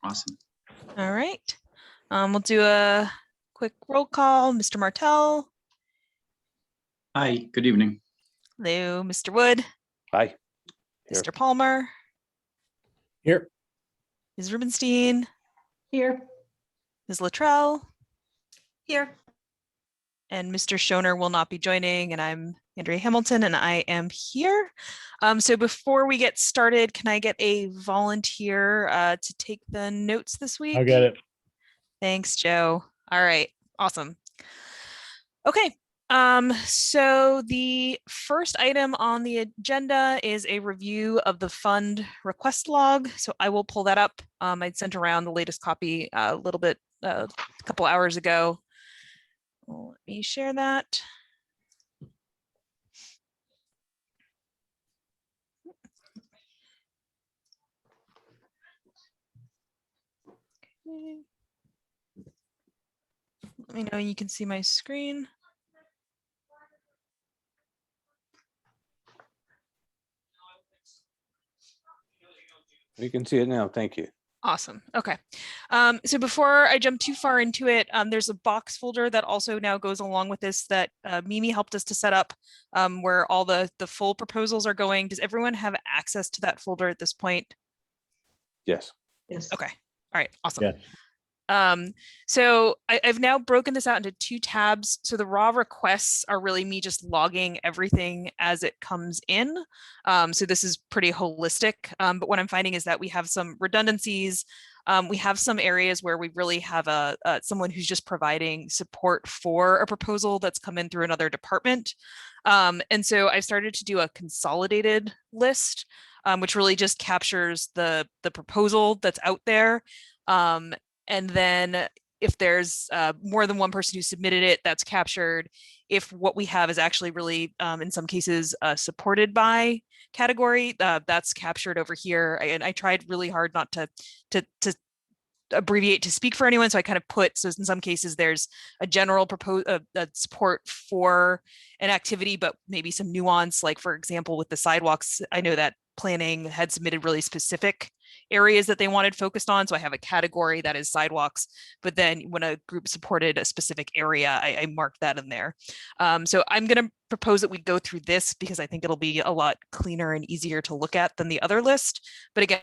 Awesome. All right. We'll do a quick roll call. Mr. Martell. Hi, good evening. Hello, Mr. Wood. Hi. Mr. Here. Palmer. Here. Ms. Rubenstein. Here. Ms. Luttrell. Here. And Mr. Schoner will not be joining, and I'm Andrea Hamilton, and I am here. So before we get started, can I get a volunteer to take the notes this week? I'll get it. Thanks, Joe. All right, awesome. Okay, so the first item on the agenda is a review of the fund request log. So I will pull that up. I'd sent around the latest copy a little bit, a couple hours ago. Let me share that. Okay. Let me know you can see my screen. You can see it now. Thank you. Awesome. Okay. So before I jump too far into it, there's a box folder that also now goes along with this that Mimi helped us to set up, where all the full proposals are going. Does everyone have access to that folder at this point? Yes. Yes. Okay. All right. Awesome. Yeah. So I've now broken this out into two tabs. So the raw requests are really me just logging everything as it comes in. So this is pretty holistic. But what I'm finding is that we have some redundancies. We have some areas where we really have someone who's just providing support for a proposal that's come in through another department. And so I've started to do a consolidated list, which really just captures the proposal that's out there. And then if there's more than one person who submitted it, that's captured. If what we have is actually really, in some cases, supported by category, that's captured over here. And I tried really hard not to abbreviate to speak for anyone. So I kind of put, so in some cases there's a general support for an activity, but maybe some nuance, like for example, with the sidewalks, I know that planning had submitted really specific areas that they wanted focused on. So I have a category that is sidewalks, but then when a group supported a specific area, I marked that in there. So I'm going to propose that we go through this because I think it'll be a lot cleaner and easier to look at than the other list. But again,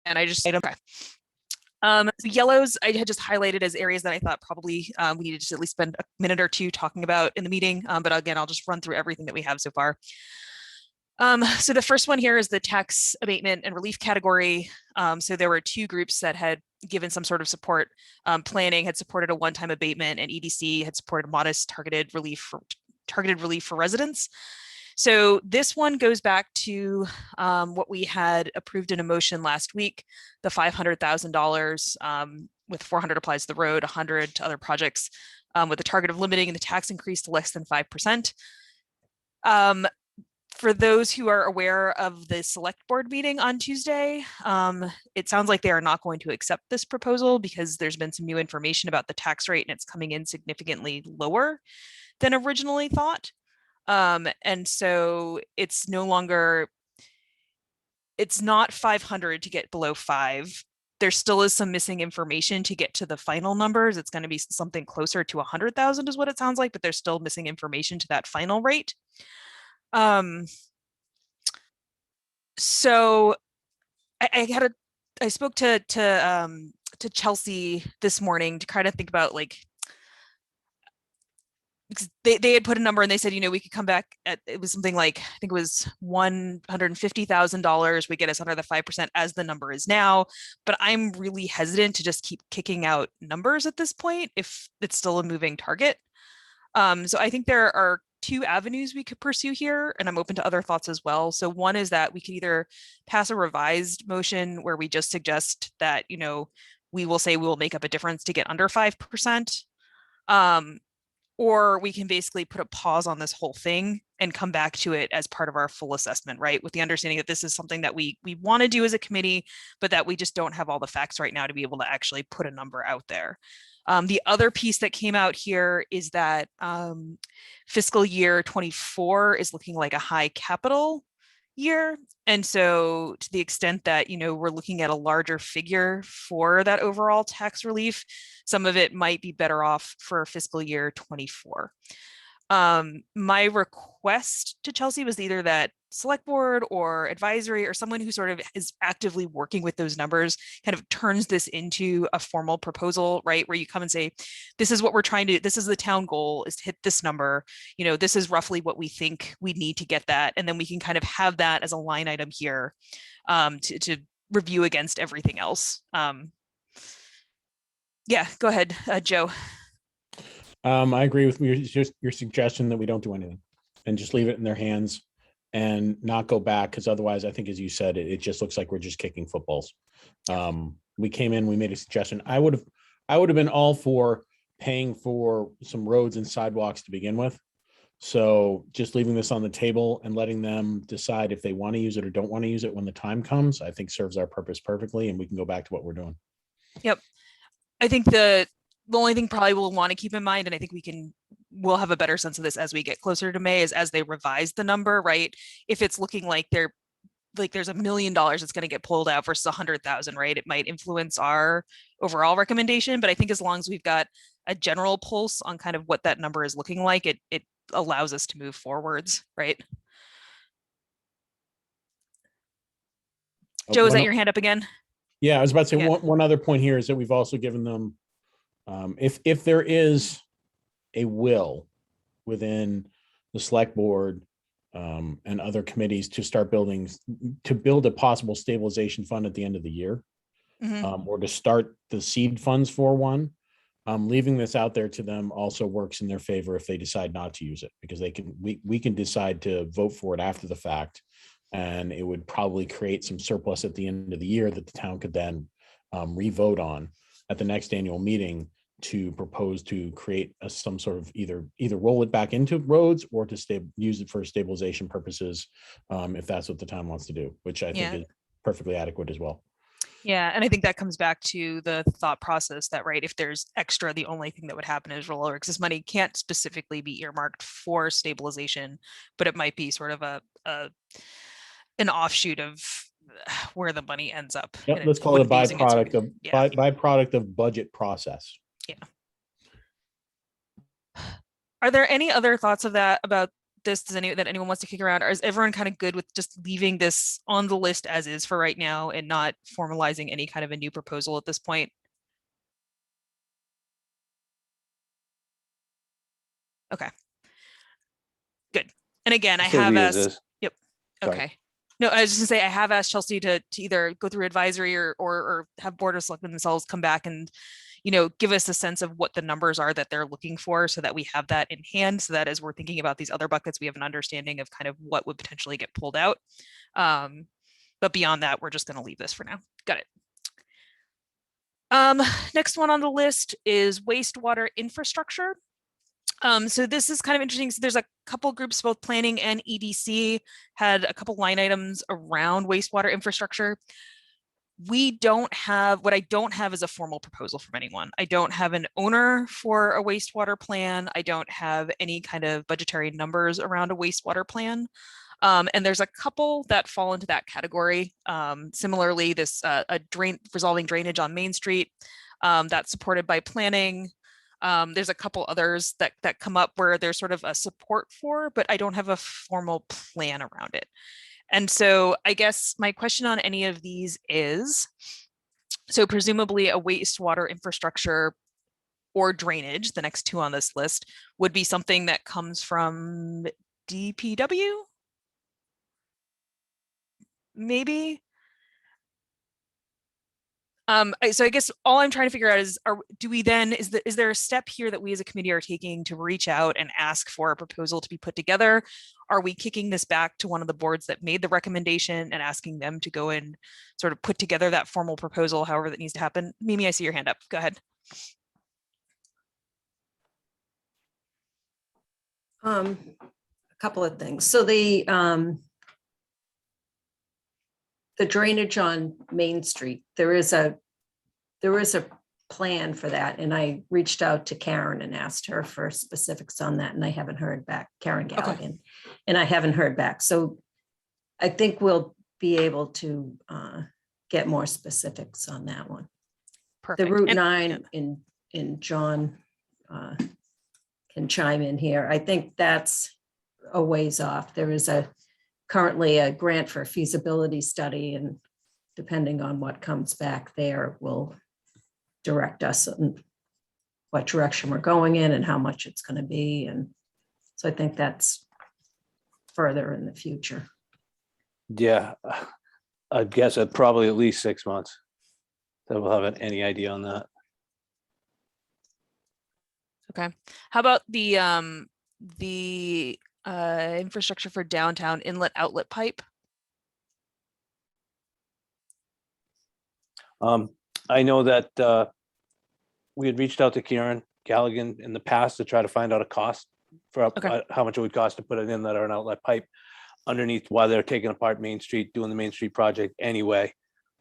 and I just, okay. The yellows I had just highlighted as areas that I thought probably we needed to at least spend a minute or two talking about in the meeting. But again, I'll just run through everything that we have so far. So the first one here is the tax abatement and relief category. So there were two groups that had given some sort of support. Planning had supported a one-time abatement, and EDC had supported modest targeted relief for residents. So this one goes back to what we had approved in a motion last week, the $500,000 with 400 applies to the road, 100 to other projects, with the target of limiting the tax increase to less than 5%. For those who are aware of the select board meeting on Tuesday, it sounds like they are not going to accept this proposal because there's been some new information about the tax rate and it's coming in significantly lower than originally thought. And so it's no longer, it's not 500 to get below 5. There still is some missing information to get to the final numbers. It's going to be something closer to 100,000 is what it sounds like, but there's still missing information to that final rate. So I spoke to Chelsea this morning to kind of think about like, they had put a number and they said, you know, we could come back at, it was something like, I think it was $150,000 would get us under the 5% as the number is now. But I'm really hesitant to just keep kicking out numbers at this point if it's still a moving target. So I think there are two avenues we could pursue here, and I'm open to other thoughts as well. So one is that we could either pass a revised motion where we just suggest that, you know, we will say we will make up a difference to get under 5%. Or we can basically put a pause on this whole thing and come back to it as part of our full assessment, right? With the understanding that this is something that we want to do as a committee, but that we just don't have all the facts right now to be able to actually put a number out there. The other piece that came out here is that fiscal year 24 is looking like a high capital year. And so to the extent that, we're looking at a larger figure for that overall tax relief, some of it might be better off for fiscal year 24. My request to Chelsea was either that select board or advisory or someone who sort of is actively working with those numbers kind of turns this into a formal proposal, right? Where you come and say, this is what we're trying to, this is the town goal, is to hit this number. This is roughly what we think we need to get that. And then we can kind of have that as a line item here to review against everything else. Yeah, go ahead, Joe. I agree with your suggestion that we don't do anything and just leave it in their hands and not go back, because otherwise, I think, as you said, it just looks like we're just kicking footballs. We came in, we made a suggestion. I would have been all for paying for some roads and sidewalks to begin with. So just leaving this on the table and letting them decide if they want to use it or don't want to use it when the time comes, I think serves our purpose perfectly, and we can go back to what we're doing. Yep. I think the only thing probably we'll want to keep in mind, and I think we'll have a better sense of this as we get closer to May, is as they revise the number, right? If it's looking like there's $1 million that's going to get pulled out versus 100,000, right? It might influence our overall recommendation, but I think as long as we've got a general pulse on kind of what that number is looking like, it allows us to move forwards, right? Joe, is that your hand up again? Yeah, I was about to say, Yeah. one other point here is that we've also given them, if there is a will within the select board and other committees to build a possible stabilization fund at the end of the year, or to start the seed funds for one, leaving this out there to them also works in their favor if they decide not to use it, because we can decide to vote for it after the fact, and it would probably create some surplus at the end of the year that the town could then re-vote on at the next annual meeting to propose to create some sort of either roll it back into roads or to use it for stabilization purposes, if that's what the town wants to do, which I think is perfectly adequate as well. Yeah, and I think that comes back to the thought process that, right, if there's extra, the only thing that would happen is roll over, because this money can't specifically be earmarked for stabilization, but it might be sort of an offshoot of where the money ends up. Yep, let's call it a byproduct of budget process. Yeah. Are there any other thoughts about this that anyone wants to kick around, or is everyone kind of good with just leaving this on the list as is for right now and not formalizing any kind of a new proposal at this point? Okay. Good. And again, I have asked. Yep. Okay. Sorry. No, I was just gonna say I have asked Chelsea to either go through advisory or have board of selectmen themselves come back and give us a sense of what the numbers are that they're looking for, so that we have that in hand, so that as we're thinking about these other buckets, we have an understanding of kind of what would potentially get pulled out. But beyond that, we're just going to leave this for now. Got it. Next one on the list is wastewater infrastructure. So this is kind of interesting. So there's a couple groups, both planning and EDC, had a couple line items around wastewater infrastructure. What I don't have is a formal proposal from anyone. I don't have an owner for a wastewater plan. I don't have any kind of budgetary numbers around a wastewater plan. And there's a couple that fall into that category. Similarly, this resolving drainage on Main Street, that's supported by planning. There's a couple others that come up where there's sort of a support for, but I don't have a formal plan around it. And so I guess my question on any of these is, so presumably a wastewater infrastructure or drainage, the next two on this list, would be something that comes from DPW? Maybe? So I guess all I'm trying to figure out is, is there a step here that we as a committee are taking to reach out and ask for a proposal to be put together? Are we kicking this back to one of the boards that made the recommendation and asking them to go and sort of put together that formal proposal, however that needs to happen? Mimi, I see your hand up. Go ahead. A couple of things. So the drainage on Main Street, there is a plan for that. And I reached out to Karen and asked her for specifics on that, and I haven't heard back. Karen Galligan, and I haven't heard back. So I think we'll be able to get more specifics on that one. Perfect. The Route And- 9 in John can chime in here. I think that's a ways off. There is currently a grant for a feasibility study, and depending on what comes back there will direct us in what direction we're going in and how much it's going to be. And so I think that's further in the future. Yeah, I guess at probably at least 6 months. That we'll have any idea on that. Okay. How about the infrastructure for downtown inlet outlet pipe? I know that we had reached out to Karen Galligan in the past to try to find out a cost for Okay. how much it would cost to put an inlet or an outlet pipe underneath while they're taking apart Main Street, doing the Main Street project anyway.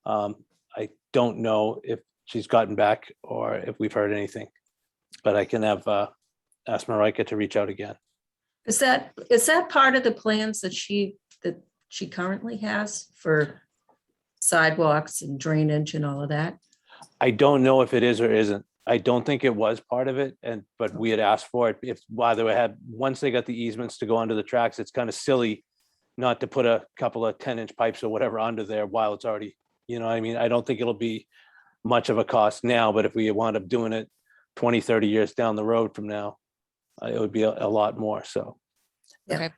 I don't know if she's gotten back or if we've heard anything, but I can have ask Marika to reach out again. Is that part of the plans that she currently has for sidewalks and drainage and all of that? I don't know if it is or isn't. I don't think it was part of it, but we had asked for it. If while they had, once they got the easements to go under the tracks, it's kind of silly not to put a couple of 10-inch pipes or whatever under there while it's already, you know what I mean? I don't think it'll be much of a cost now, but if we wound up doing it 20, 30 years down the road from now, it would be a lot more, so. Yeah. Okay.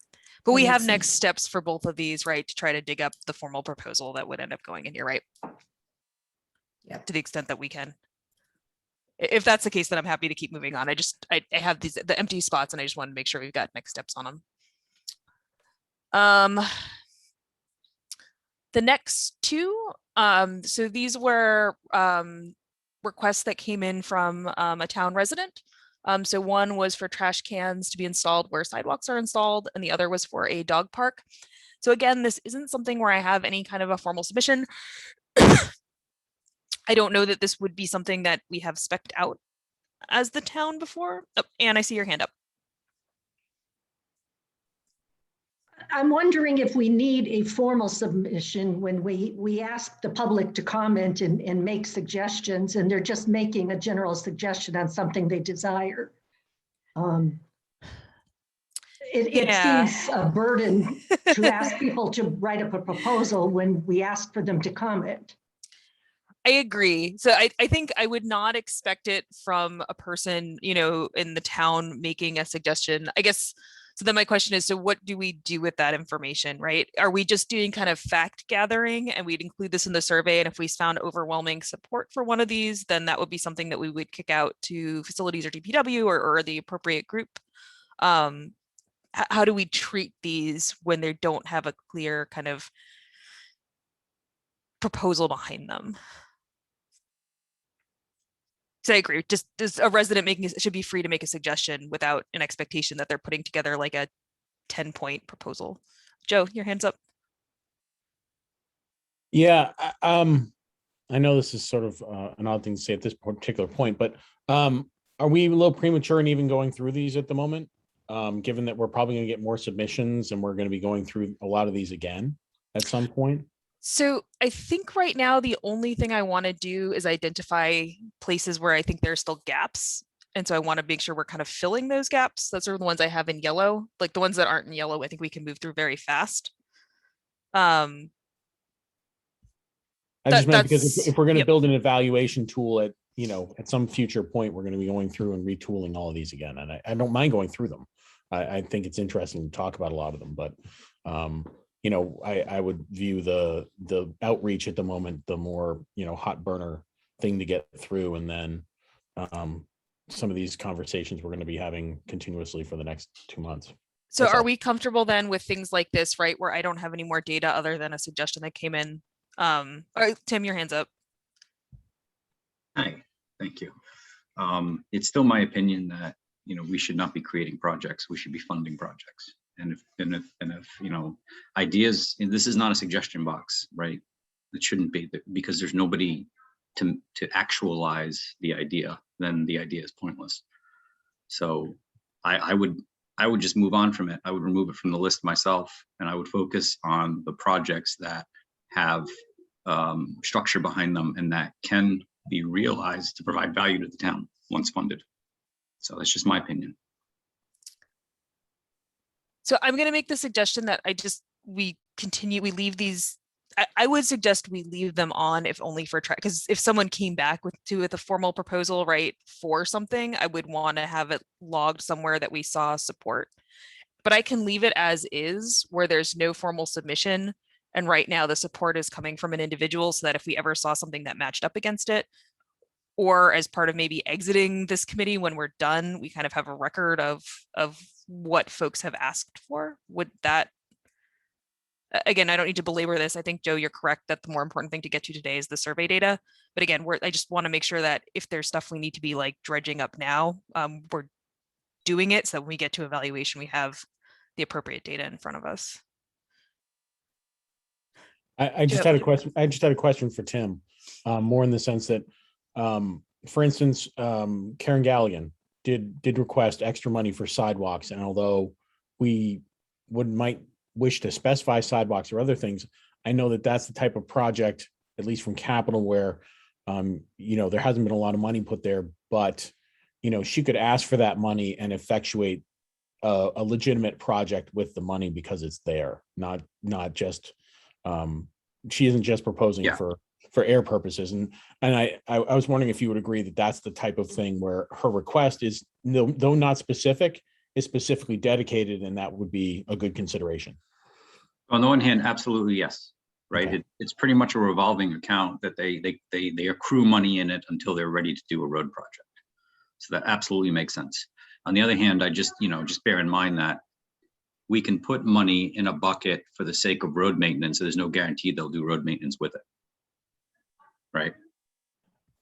But we That have makes next sense. steps for both of these, right? To try to dig up the formal proposal that would end up going in here, right? Yeah. To the extent that we can. If that's the case, then I'm happy to keep moving on. I have the empty spots and I just wanted to make sure we've got next steps on them. The next two, so these were requests that came in from a town resident. So one was for trash cans to be installed where sidewalks are installed, and the other was for a dog park. So again, this isn't something where I have any kind of a formal submission. I don't know that this would be something that we have spec'd out as the town before. Oh, Anne, I see your hand up. I'm wondering if we need a formal submission when we ask the public to comment and make suggestions, and they're just making a general suggestion on something they desire. It Yeah. seems a burden to ask people to write up a proposal when we ask for them to comment. I agree. So I think I would not expect it from a person, you know, in the town making a suggestion, I guess. So then my question is, so what do we do with that information, right? Are we just doing kind of fact gathering and we'd include this in the survey? And if we found overwhelming support for one of these, then that would be something that we would kick out to facilities or DPW or the appropriate group. How do we treat these when they don't have a clear kind of proposal behind them? So I agree, just a resident should be free to make a suggestion without an expectation that they're putting together like a 10-point proposal. Joe, your hand's up. Yeah, I know this is sort of an odd thing to say at this particular point, but are we a little premature in even going through these at the moment? Given that we're probably going to get more submissions and we're going to be going through a lot of these again at some point? So I think right now the only thing I want to do is identify places where I think there are still gaps. And so I want to make sure we're kind of filling those gaps. Those are the ones I have in yellow. Like the ones that aren't in yellow, I think we can move through very fast. I just meant because if we're going to yep. build an evaluation tool at, you know, at some future point, we're going to be going through and retooling all of these again. And I don't mind going through them. I think it's interesting to talk about a lot of them, but you know, I would view the outreach at the moment, the more, you know, hot burner thing to get through. And then some of these conversations we're going to be having continuously for the next 2 months. So That's are all. we comfortable then with things like this, right? Where I don't have any more data other than a suggestion that came in. All right, Tim, your hand's up. Hi, thank you. It's still my opinion that, you know, we should not be creating projects. We should be funding projects. And if you know, ideas, and this is not a suggestion box, right? It shouldn't be, because there's nobody to actualize the idea, then the idea is pointless. So I would just move on from it. I would remove it from the list myself, and I would focus on the projects that have structure behind them and that can be realized to provide value to the town once funded. So that's just my opinion. So I'm going to make the suggestion that we leave these. I would suggest we leave them on, if only for try, because if someone came back with a formal proposal, right, for something, I would want to have it logged somewhere that we saw support. But I can leave it as is, where there's no formal submission. And right now the support is coming from an individual, so that if we ever saw something that matched up against it, or as part of maybe exiting this committee when we're done, we kind of have a record of what folks have asked for. Would that, again, I don't need to belabor this. I think, Joe, you're correct that the more important thing to get to today is the survey data. But again, I just want to make sure that if there's stuff we need to be like dredging up now, we're doing it, so that when we get to evaluation, we have the appropriate data in front of us. I just Joe. had a question. I just had a question for Tim, more in the sense that, for instance, Karen Galligan did request extra money for sidewalks, and although we might wish to specify sidewalks or other things, I know that that's the type of project, at least from capital, where you know, there hasn't been a lot of money put there, but you know, she could ask for that money and effectuate a legitimate project with the money, because it's there, not just she isn't just proposing for air purposes. And I was wondering if you would agree that that's the type of thing where her request is, though not specific, is specifically dedicated, and that would be a good consideration. On the one hand, absolutely yes, right? Okay. It's pretty much a revolving account that they accrue money in it until they're ready to do a road project. So that absolutely makes sense. On the other hand, I just bear in mind that we can put money in a bucket for the sake of road maintenance. So there's no guarantee they'll do road maintenance with it, right?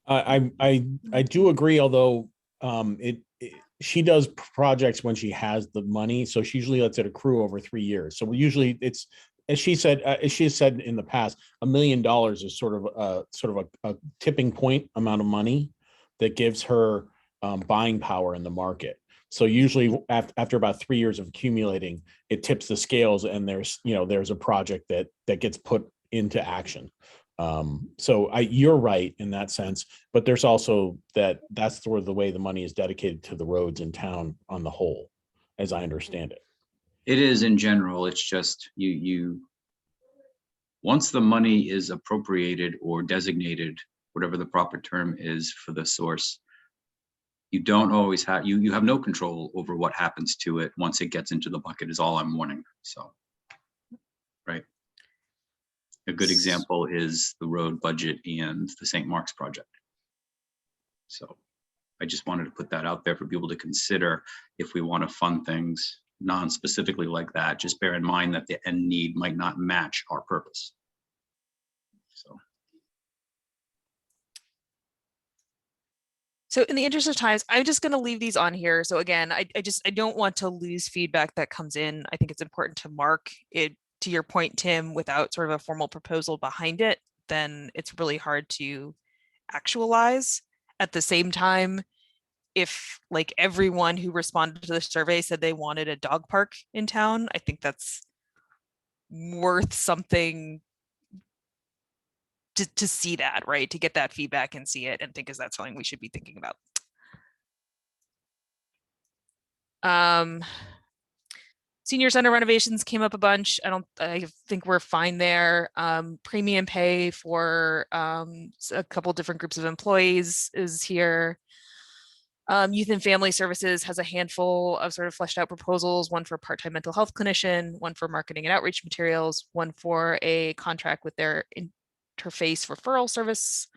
I do agree, although she does projects when she has the money, so she usually lets it accrue over 3 years. So usually it's, as she has said in the past, $1 million is sort of a tipping point amount of money that gives her buying power in the market. So usually after about 3 years of accumulating, it tips the scales, and there's a project that gets put into action. So you're right in that sense, but there's also that's sort of the way the money is dedicated to the roads in town on the whole, as I understand it. It is in general. It's just you once the money is appropriated or designated, whatever the proper term is for the source, you don't always have, you have no control over what happens to it once it gets into the bucket, is all I'm warning. So, right. A good example is the road budget and the St. Mark's project. So I just wanted to put that out there for people to consider. If we want to fund things non-specifically like that, just bear in mind that the end need might not match our purpose. So in the interest of times, I'm just going to leave these on here. So again, I don't want to lose feedback that comes in. I think it's important to mark it, to your point, Tim, without sort of a formal proposal behind it, then it's really hard to actualize. At the same time, if like everyone who responded to the survey said they wanted a dog park in town, I think that's worth something to see that, right? To get that feedback and see it and think, is that something we should be thinking about? Senior center renovations came up a bunch. I think we're fine there. Premium pay for a couple different groups of employees is here. Youth and Family Services has a handful of sort of fleshed out proposals, one for part-time mental health clinician, one for marketing and outreach materials, one for a contract with their interface referral service.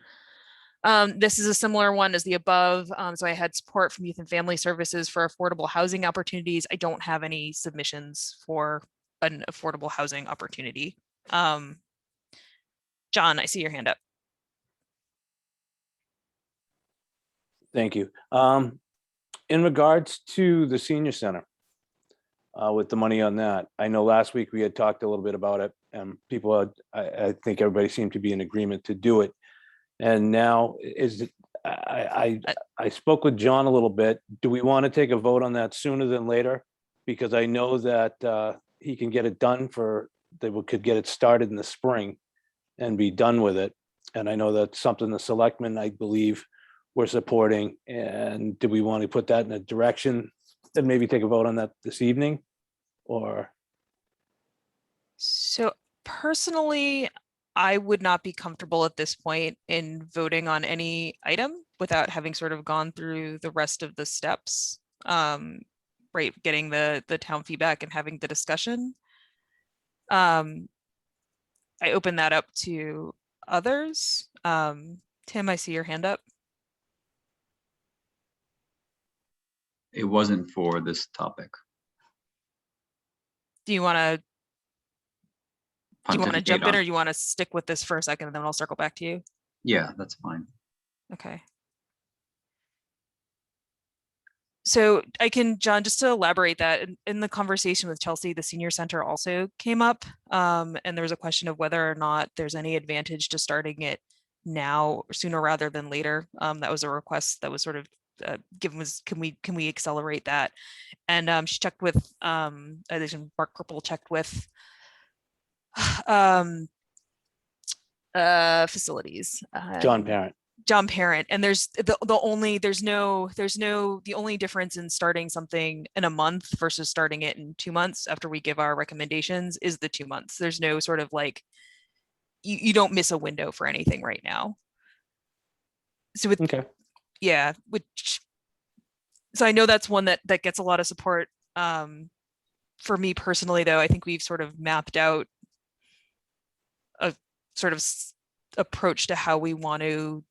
This is a similar one as the above. So I had support from Youth and Family Services for affordable housing opportunities. I don't have any submissions for an affordable housing opportunity. John, I see your hand up. Thank you. In regards to the senior center, with the money on that. I know last week we had talked a little bit about it, and people had, I think everybody seemed to be in agreement to do it. And now I spoke with John a little bit. Do we want to take a vote on that sooner than later? Because I know that he can get it done could get it started in the spring and be done with it. And I know that's something the selectmen, I believe, were supporting. And do we want to put that in a direction and maybe take a vote on that this evening? Or So personally, I would not be comfortable at this point in voting on any item without having sort of gone through the rest of the steps. Right, getting the town feedback and having the discussion. I open that up to others. Tim, I see your hand up. It wasn't for this topic. Do you want to Pontificate jump in, on- or you want to stick with this for a second and then I'll circle back to you? Yeah, that's fine. Okay. So I can, John, just to elaborate that, in the conversation with Chelsea, the senior center also came up. And there was a question of whether or not there's any advantage to starting it now sooner rather than later. That was a request that was sort of given, was can we accelerate that? And she checked with addition, Mark Purple checked with facilities. John Parent. John Parent, and there's the only difference in starting something in a month versus starting it in 2 months after we give our recommendations is the 2 months. There's no sort of like you don't miss a window for anything right now. So with Okay. yeah, so I know that's one that gets a lot of support. For me personally, though, I think we've sort of mapped out a sort of approach to how we want to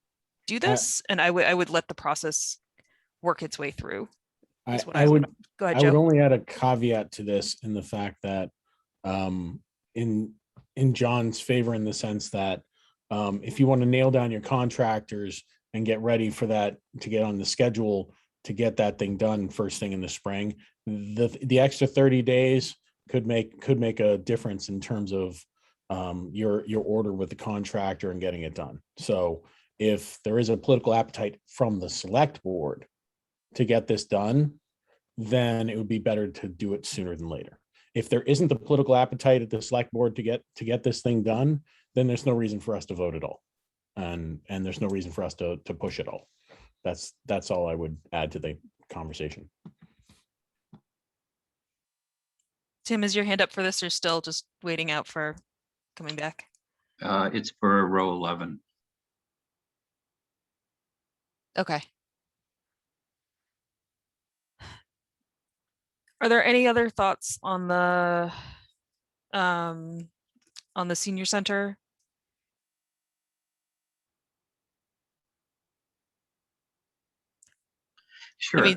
do this, and I would let the process work its way through. I would Go ahead, I would Joe. only add a caveat to this in the fact that in John's favor, in the sense that if you want to nail down your contractors and get ready for that to get on the schedule to get that thing done first thing in the spring, the extra 30 days could make a difference in terms of your order with the contractor and getting it done. So if there is a political appetite from the select board to get this done, then it would be better to do it sooner than later. If there isn't the political appetite at the select board to get this thing done, then there's no reason for us to vote at all. And there's no reason for us to push it all. That's all I would add to the conversation. Tim, is your hand up for this, or still just waiting out for coming back? It's for row 11. Okay. Are there any other thoughts on the senior center? Sure. I mean,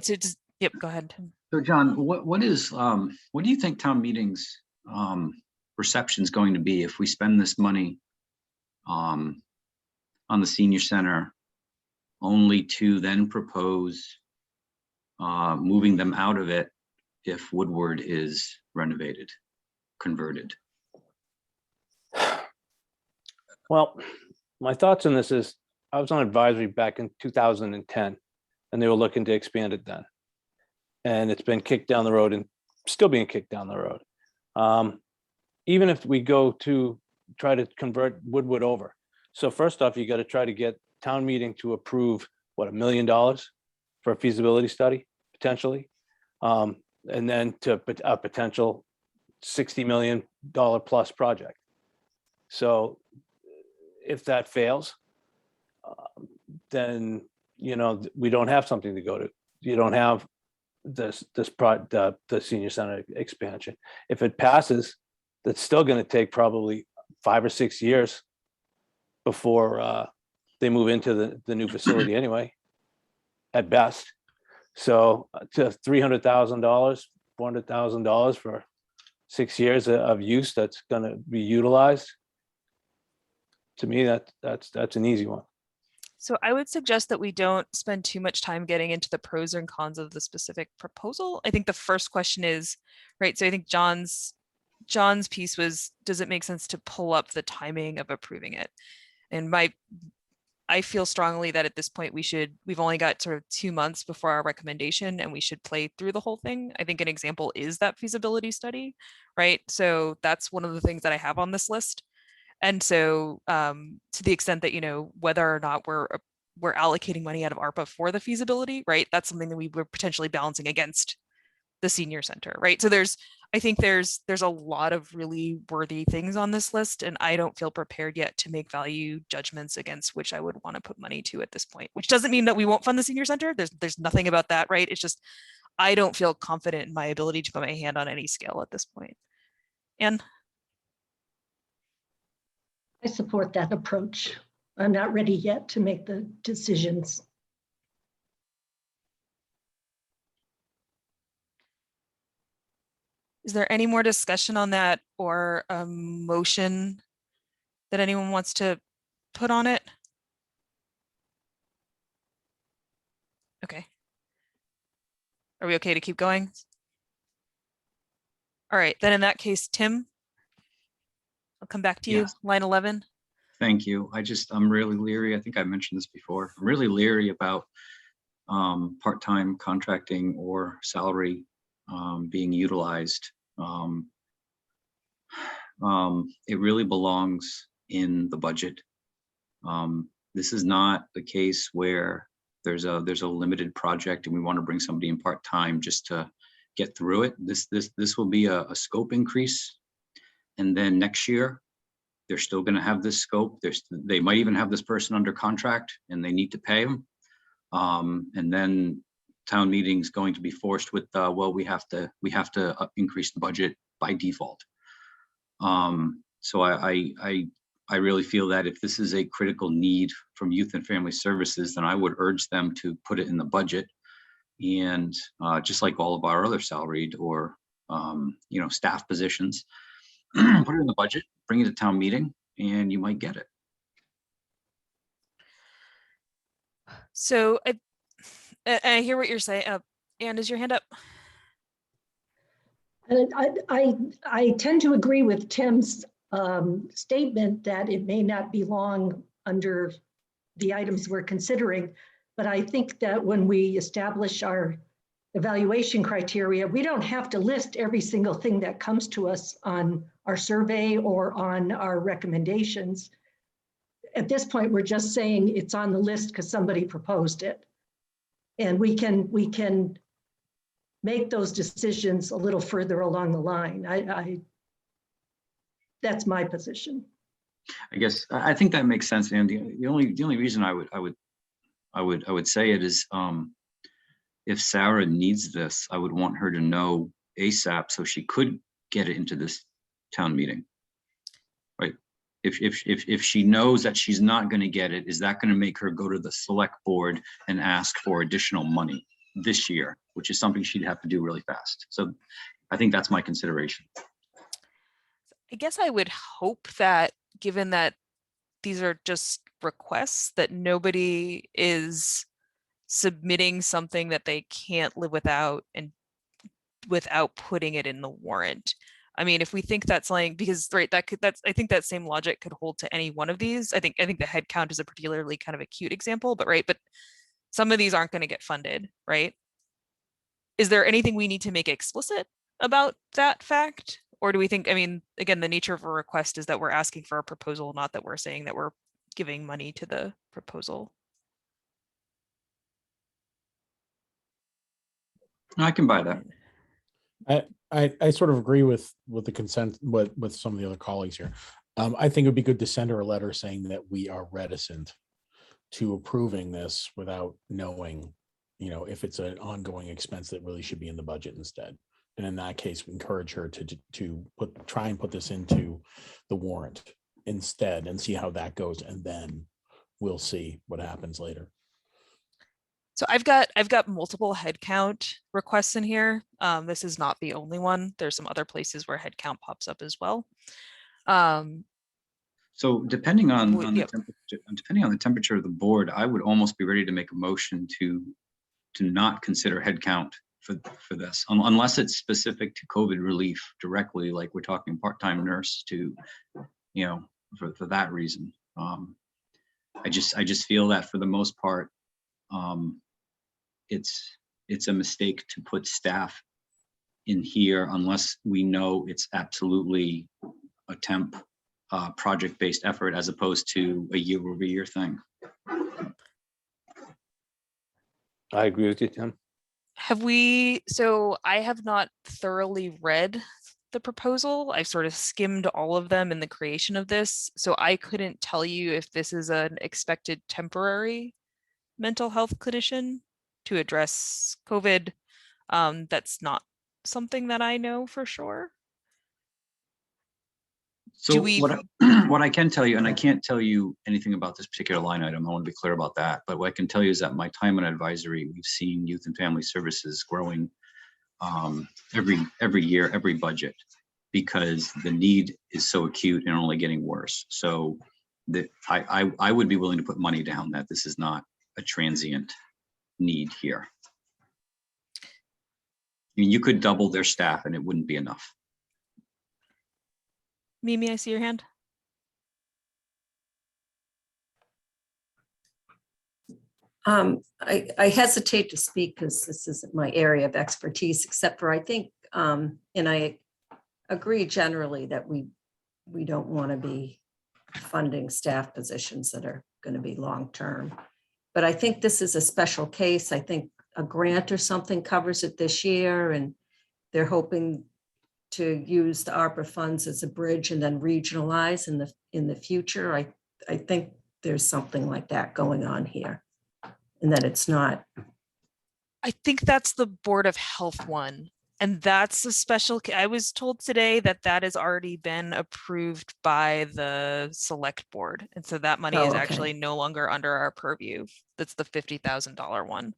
yep, go ahead, Tim. So John, what do you think town meetings reception is going to be if we spend this money on the senior center only to then propose moving them out of it if Woodward is renovated, converted? Well, my thoughts on this is I was on advisory back in 2010 and they were looking to expand it then. And it's been kicked down the road and still being kicked down the road. Even if we go to try to convert Woodward over. So first off, you got to try to get town meeting to approve, what, $1 million for a feasibility study, potentially. And then to a potential $60 million plus project. So if that fails, then, we don't have something to go to. You don't have the senior center expansion. If it passes, that's still going to take probably 5 or 6 years before they move into the new facility anyway, at best. So to $300,000, $400,000 for 6 years of use that's going to be utilized. To me, that's an easy one. So I would suggest that we don't spend too much time getting into the pros and cons of the specific proposal. I think the first question is, right, so I think John's piece was, does it make sense to pull up the timing of approving it? And I feel strongly that at this point we've only got sort of 2 months before our recommendation and we should play through the whole thing. I think an example is that feasibility study, right? So that's one of the things that I have on this list. And so to the extent that, whether or not we're allocating money out of ARPA for the feasibility, right? That's something that we were potentially balancing against the senior center, right? So I think there's a lot of really worthy things on this list, and I don't feel prepared yet to make value judgments against which I would want to put money to at this point, which doesn't mean that we won't fund the senior center. There's nothing about that, right? It's just, I don't feel confident in my ability to put my hand on any scale at this point. And I support that approach. I'm not ready yet to make the decisions. is there any more discussion on that or a motion that anyone wants to put on it? Okay. Are we okay to keep going? All right, then in that case, Tim, I'll come back to you, Yes. line 11. Thank you. I'm really leery. I think I mentioned this before. I'm really leery about part-time contracting or salary being utilized. It really belongs in the budget. This is not the case where there's a limited project and we want to bring somebody in part-time just to get through it. This will be a scope increase, and then next year they're still going to have this scope. They might even have this person under contract and they need to pay them. And then town meeting's going to be forced with, well, we have to increase the budget by default. So I really feel that if this is a critical need from Youth and Family Services, then I would urge them to put it in the budget. And just like all of our other salaried or staff positions, put it in the budget, bring it to town meeting, and you might get it. So I hear what you're saying. Anne, is your hand up? And I tend to agree with Tim's statement that it may not belong under the items we're considering, but I think that when we establish our evaluation criteria, we don't have to list every single thing that comes to us on our survey or on our recommendations. At this point, we're just saying it's on the list because somebody proposed it. And we can make those decisions a little further along the line. That's my position. I guess I think that makes sense, Andy. The only reason I would say it is if Sarah needs this, I would want her to know ASAP so she could get it into this town meeting, right? If she knows that she's not going to get it, is that going to make her go to the select board and ask for additional money this year, which is something she'd have to do really fast. So I think that's my consideration. I guess I would hope that, given that these are just requests, that nobody is submitting something that they can't live without and without putting it in the warrant. I mean, if we think that's like, because right, I think that same logic could hold to any one of these. I think the head count is a particularly kind of acute example, but some of these aren't going to get funded, right? Is there anything we need to make explicit about that fact? Or do we think, I mean, again, the nature of a request is that we're asking for a proposal, not that we're saying that we're giving money to the proposal. I can buy that. I sort of agree with the consent with some of the other colleagues here. I think it would be good to send her a letter saying that we are reticent to approving this without knowing, if it's an ongoing expense that really should be in the budget instead. And in that case, we encourage her to try and put this into the warrant instead and see how that goes. And then we'll see what happens later. So I've got multiple headcount requests in here. This is not the only one. There's some other places where headcount pops up as well. So depending on Well, the yep. temperature of the board, I would almost be ready to make a motion to not consider headcount for this, unless it's specific to COVID relief directly, like we're talking part-time nurse to, you know, for that reason. I just feel that for the most part, it's a mistake to put staff in here unless we know it's absolutely a temp project-based effort as opposed to a year-over-year thing. I agree with you, Tim. So I have not thoroughly read the proposal. I've sort of skimmed all of them in the creation of this. So I couldn't tell you if this is an expected temporary mental health clinician to address COVID. That's not something that I know for sure. So Do we- what I can tell you, and I can't tell you anything about this particular line item, I want to be clear about that, but what I can tell you is that my time on advisory, we've seen youth and family services growing every year, every budget, because the need is so acute and only getting worse. So I would be willing to put money down that this is not a transient need here. I mean, you could double their staff and it wouldn't be enough. Mimi, I see your hand. I hesitate to speak because this isn't my area of expertise, except for I think, and I agree generally that we don't want to be funding staff positions that are going to be long-term. But I think this is a special case. I think a grant or something covers it this year, and they're hoping to use the ARPA funds as a bridge and then regionalize in the future. I think there's something like that going on here, and that it's not. I think that's the Board of Health one. And that's a special, I was told today that that has already been approved by the select board. And so that money Oh, is okay. actually no longer under our purview. That's the $50,000 one.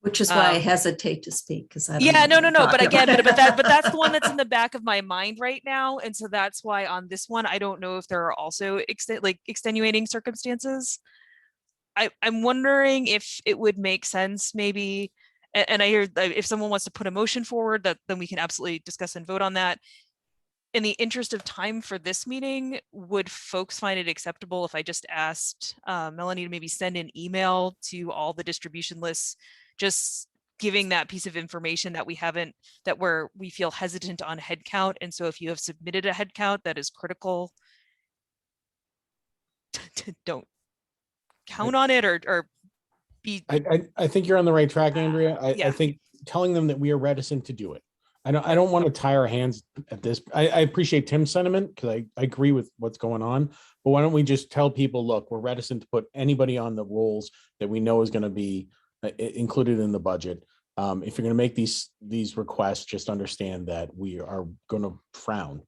Which is why I hesitate to speak, because I don't Yeah, know no. what I'm But talking again, about. but that's the one that's in the back of my mind right now. And so that's why on this one, I don't know if there are also extenuating circumstances. I'm wondering if it would make sense maybe, and I hear that if someone wants to put a motion forward, that then we can absolutely discuss and vote on that. In the interest of time for this meeting, would folks find it acceptable if I just asked Melanie to maybe send an email to all the distribution lists, just giving that piece of information that we haven't, that we feel hesitant on headcount. And so if you have submitted a headcount that is critical, don't count on it or be. I think you're on the right track, Andrea. Yeah. I think telling them that we are reticent to do it. I don't want to tie our hands at this. I appreciate Tim's sentiment because I agree with what's going on. But why don't we just tell people, look, we're reticent to put anybody on the rolls that we know is going to be included in the budget. If you're going to make these requests, just understand that we are going to frown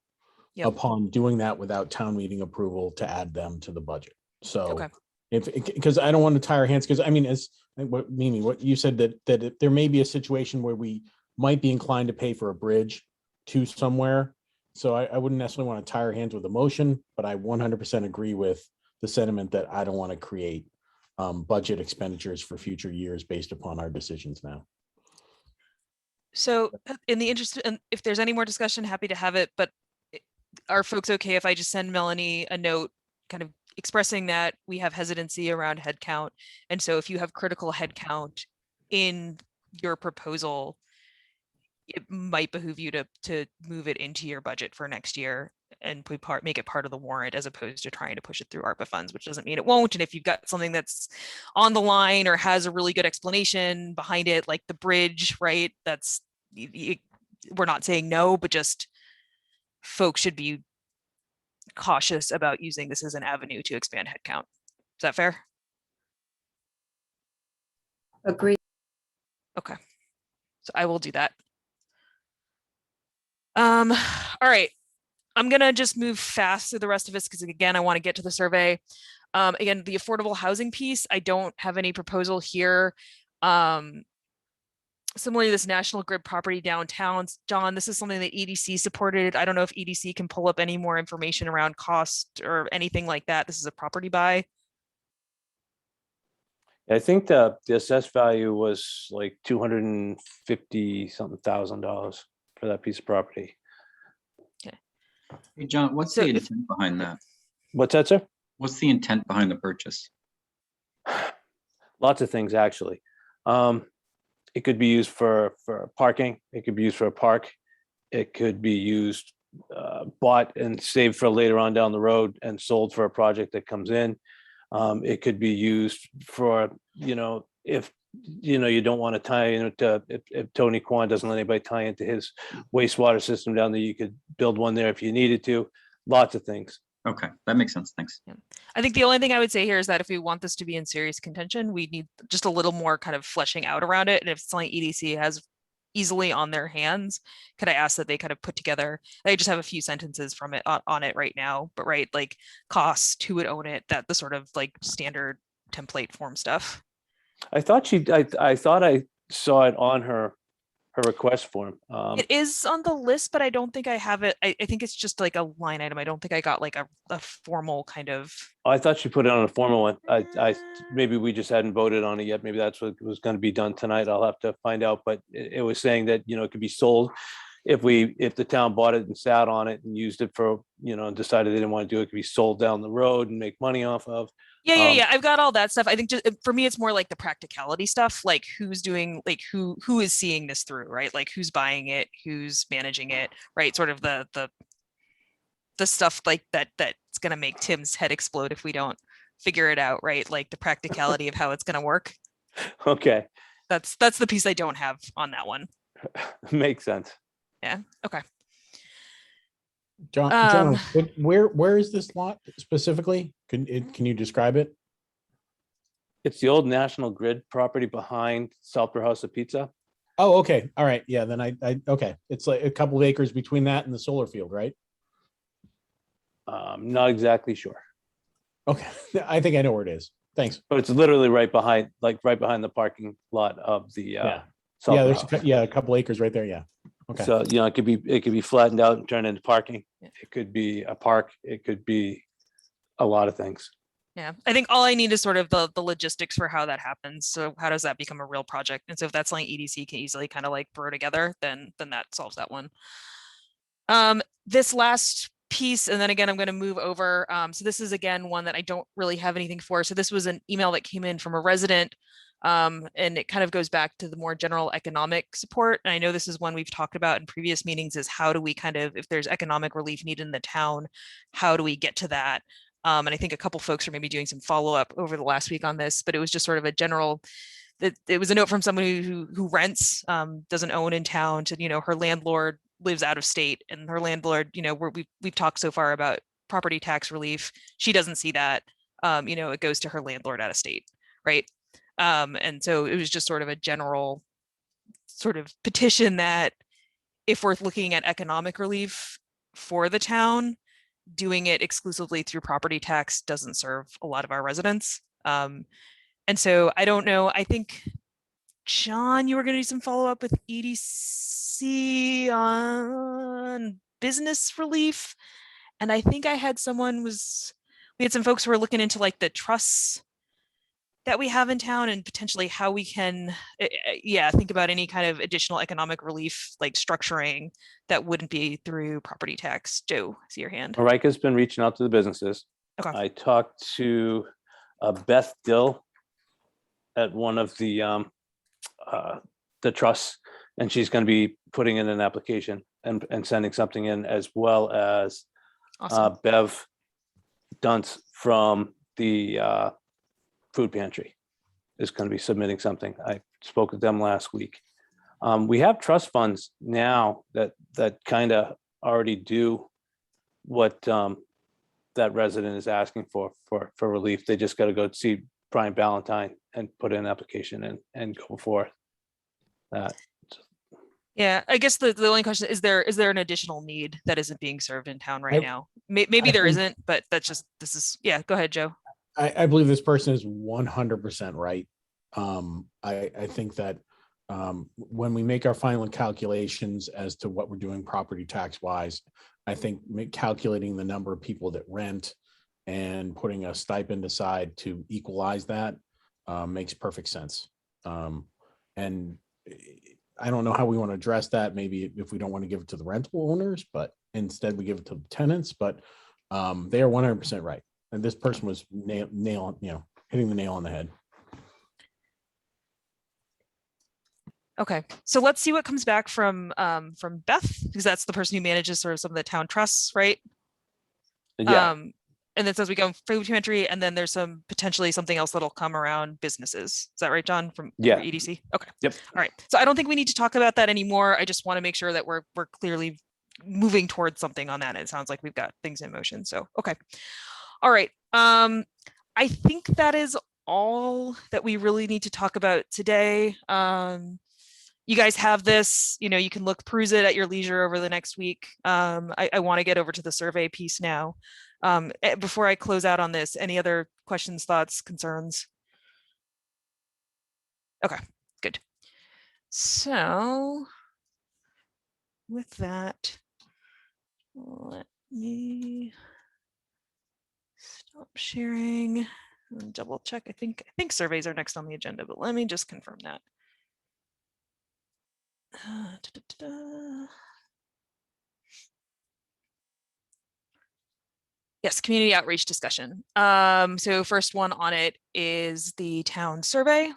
upon doing that without town meeting approval to add them to the budget. So. Okay. Because I don't want to tie our hands, because I mean, Mimi, what you said that there may be a situation where we might be inclined to pay for a bridge to somewhere. So I wouldn't necessarily want to tie our hands with a motion, but I 100% agree with the sentiment that I don't want to create budget expenditures for future years based upon our decisions now. So in the interest, and if there's any more discussion, happy to have it, but are folks okay if I just send Melanie a note kind of expressing that we have hesitancy around headcount? And so if you have critical headcount in your proposal, it might behoove you to move it into your budget for next year and make it part of the warrant, as opposed to trying to push it through ARPA funds, which doesn't mean it won't. And if you've got something that's on the line or has a really good explanation behind it, like the bridge, right? We're not saying no, but just folks should be cautious about using this as an avenue to expand headcount. Is that fair? Agreed. Okay, so I will do that. All right, I'm gonna just move fast through the rest of this because again, I want to get to the survey. Again, the affordable housing piece, I don't have any proposal here. Similarly, this National Grid property downtown, John, this is something that EDC supported. I don't know if EDC can pull up any more information around cost or anything like that. This is a property buy. I think the assessed value was like 250 something $1,000 for that piece of property. Hey, John, what's So the if- intent behind that? What's that, sir? What's the intent behind the purchase? Lots of things, actually. It could be used for parking. It could be used for a park. It could be used, bought and saved for later on down the road and sold for a project that comes in. It could be used for, if, you don't want to tie into, if Tony Kwan doesn't let anybody tie into his wastewater system down there, you could build one there if you needed to. Lots of things. Okay, that makes sense. Thanks. I think the only thing I would say here is that if we want this to be in serious contention, we need just a little more kind of fleshing out around it. And if it's something EDC has easily on their hands, could I ask that they kind of put together, they just have a few sentences from it on it right now, but right, like costs, who would own it, that the sort of like standard template form stuff. I thought I thought I saw it on her request form. It is on the list, but I don't think I have it. I think it's just like a line item. I don't think I got like a formal kind of. I thought she put it on a formal one. I maybe we just hadn't voted on it yet. Maybe that's what was going to be done tonight. I'll have to find out. But it was saying that, it could be sold if the town bought it and sat on it and used it for, and decided they didn't want to do it, it could be sold down the road and make money off of. Yeah. I've got all that stuff. I think just for me, it's more like the practicality stuff, like who's doing, like who is seeing this through, right? Like who's buying it, who's managing it, right? Sort of the stuff like that's going to make Tim's head explode if we don't figure it out, right? Like the practicality of how it's going to work. Okay. That's the piece I don't have on that one. Makes sense. Yeah. Okay. John, where is this lot specifically? Can you describe it? It's the old National Grid property behind Salter House of Pizza. Oh, okay. All right. Yeah, then I okay. It's like a couple of acres between that and the solar field, right? Not exactly sure, Okay. I think I know where it is. Thanks. but it's literally right behind the parking lot of the Yeah. Salter Yeah, there's House. a couple acres right there. Yeah. Okay. So, it could be flattened out and turned into parking. Yeah. It could be a park. It could be a lot of things. Yeah. I think all I need is sort of the logistics for how that happens. So how does that become a real project? And so if that's something EDC can easily kind of like throw together, then that solves that one. This last piece, and then again, I'm going to move over. So this is again one that I don't really have anything for. So this was an email that came in from a resident. And it kind of goes back to the more general economic support. And I know this is one we've talked about in previous meetings, is how do we kind of, if there's economic relief needed in the town, how do we get to that? And I think a couple folks are maybe doing some follow-up over the last week on this, but it was just sort of a general, it was a note from somebody who rents, doesn't own in town, to, her landlord lives out of state, and her landlord, we've talked so far about property tax relief. She doesn't see that, it goes to her landlord out of state, right? And so it was just sort of a general sort of petition that if we're looking at economic relief for the town, doing it exclusively through property tax doesn't serve a lot of our residents. And so I don't know, I think, John, you were going to do some follow-up with EDC on business relief. And I think I had we had some folks who were looking into like the trusts that we have in town and potentially how we can, think about any kind of additional economic relief, like structuring that wouldn't be through property tax. Joe, I see your hand. Marika's been reaching out to the businesses. Okay. I talked to Beth Dill at one of the trusts, and she's going to be putting in an application and sending something in, as well as Awesome. Bev Dunce from the food pantry is going to be submitting something. I spoke with them last week. We have trust funds now that kind of already do what that resident is asking for relief. They just got to go see Brian Ballantyne and put in an application and go forth. Yeah, I guess the only question is there an additional need that isn't being served in town right I- now? Maybe I there think- isn't, but yeah, go ahead, Joe. I believe this person is 100% right. I think that when we make our final calculations as to what we're doing property tax wise, I think calculating the number of people that rent and putting a stipend aside to equalize that makes perfect sense. And I don't know how we want to address that. Maybe if we don't want to give it to the rental owners, but instead we give it to the tenants, but they are 100% right. And this person was hitting the nail on the head. Okay, so let's see what comes back from Beth, because that's the person who manages sort of some of the town trusts, right? Yeah, And then says we go food pantry, and then there's some potentially something else that'll come around businesses. Is that right, John, from Yeah. EDC? Okay. Yep. All right. So I don't think we need to talk about that anymore. I just want to make sure that we're clearly moving towards something on that. It sounds like we've got things in motion. So okay. All right. I think that is all that we really need to talk about today. You guys have this, you can peruse it at your leisure over the next week. I want to get over to the survey piece now. Before I close out on this, any other questions, thoughts, concerns? Okay, good. So with that, let me stop sharing and double check. I think surveys are next on the agenda, but let me just confirm that. Yes, community outreach discussion. So first one on it is the town survey.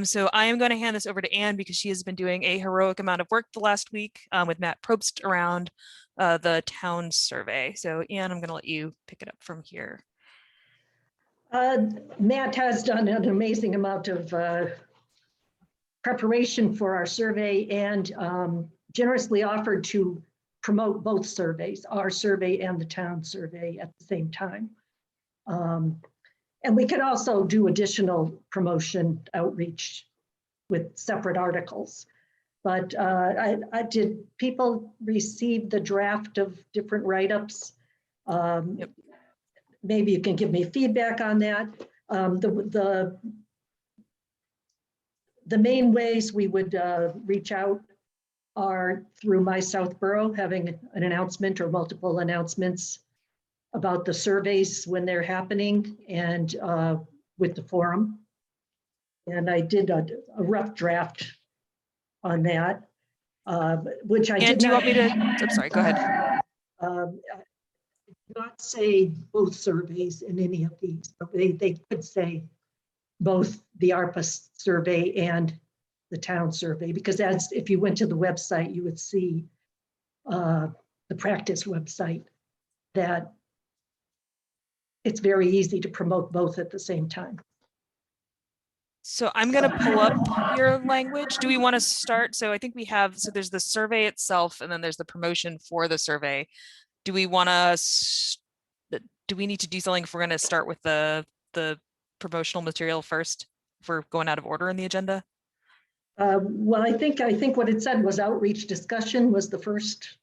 So I am going to hand this over to Anne because she has been doing a heroic amount of work the last week with Matt Probst around the town survey. So Anne, I'm going to let you pick it up from here. Matt has done an amazing amount of preparation for our survey and generously offered to promote both surveys, our survey and the town survey at the same time. And we can also do additional promotion outreach with separate articles. But did people receive the draft of different write-ups? Yep. Maybe you can give me feedback on that. The main ways we would reach out are through My South Borough, having an announcement or multiple announcements about the surveys when they're happening and with the forum. And I did a rough draft on that, which I did do you not. want me to, I'm sorry, go ahead. Not say both surveys in any of these, but they could say both the ARPA survey and the town survey, because as if you went to the website, you would see the practice website that it's very easy to promote both at the same time. So I'm going to pull up your language. Do we want to start? So I think we have, so there's the survey itself, and then there's the promotion for the survey. Do we want to, do we need to do something if we're going to start with the promotional material first, if we're going out of order in the agenda? Well, I think what it said was outreach discussion was the first.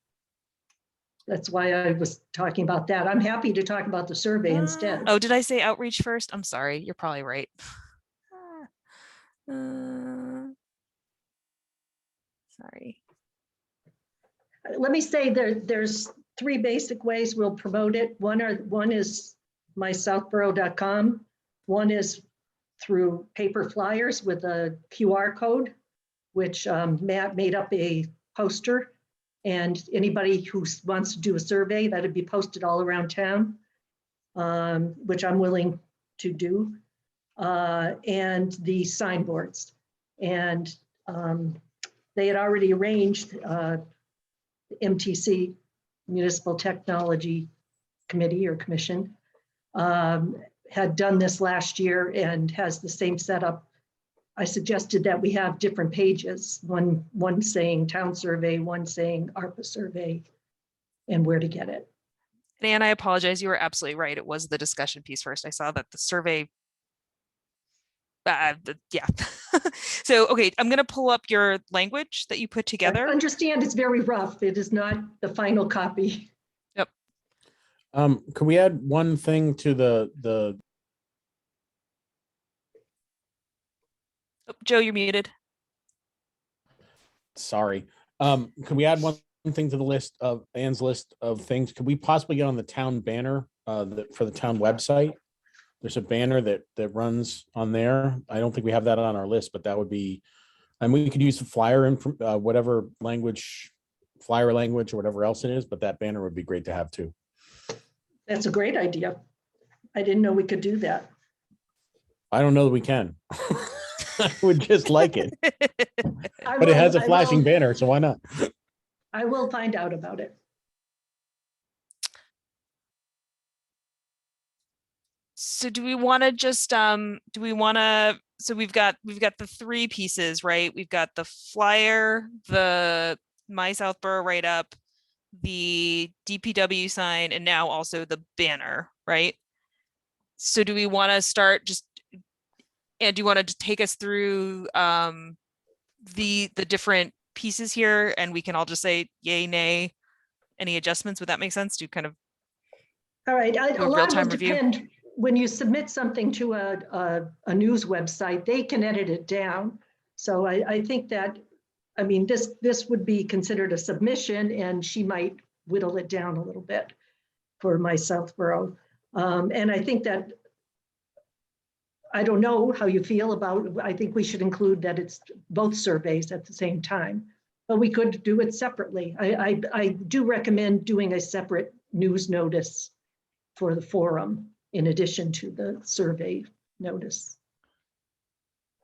That's why I was talking about that. I'm happy to talk about the survey instead. Oh, did I say outreach first? I'm sorry. You're probably right. Sorry. Let me say there's three basic ways we'll promote it. One is mysouthborough.com. One is through paper flyers with a QR code, which Matt made up a poster, and anybody who wants to do a survey, that'd be posted all around town, which I'm willing to do, and the signboards. And they had already arranged MTC, Municipal Technology Committee or Commission, had done this last year and has the same setup. I suggested that we have different pages, one saying town survey, one saying ARPA survey, and where to get it. And I apologize, you were absolutely right. It was the discussion piece first. I saw that the survey, yeah. So, okay, I'm gonna pull up your language that you put together. I understand it's very rough. It is not the final copy. Yep. Can we add one thing to the Oh, Joe, you're muted. Sorry. Could we add one thing to the list of Ann's list of things? Could we possibly get on the town banner for the town website? There's a banner that runs on there. I don't think we have that on our list, but that would be, and we could use the flyer in whatever language, flyer language or whatever else it is, but that banner would be great to have too. That's a great idea. I didn't know we could do that. I don't know that we can. I would just like it, I but it has a will- flashing banner, so why not? I will find out about it. So do we want to just, so we've got the three pieces, right? We've got the flyer, the My Southborough write-up, the DPW sign, and now also the banner, right? So do we want to start just, and do you want to just take us through the different pieces here, and we can all just say yay, nay, any adjustments? Would that make sense? Do kind of All right, Do a a lot will real-time review? depend. When you submit something to a news website, they can edit it down. So I think that, I mean, this would be considered a submission, and she might whittle it down a little bit for my Southborough. And I think that, I don't know how you feel about, I think we should include that it's both surveys at the same time, but we could do it separately. I do recommend doing a separate news notice for the forum in addition to the survey notice.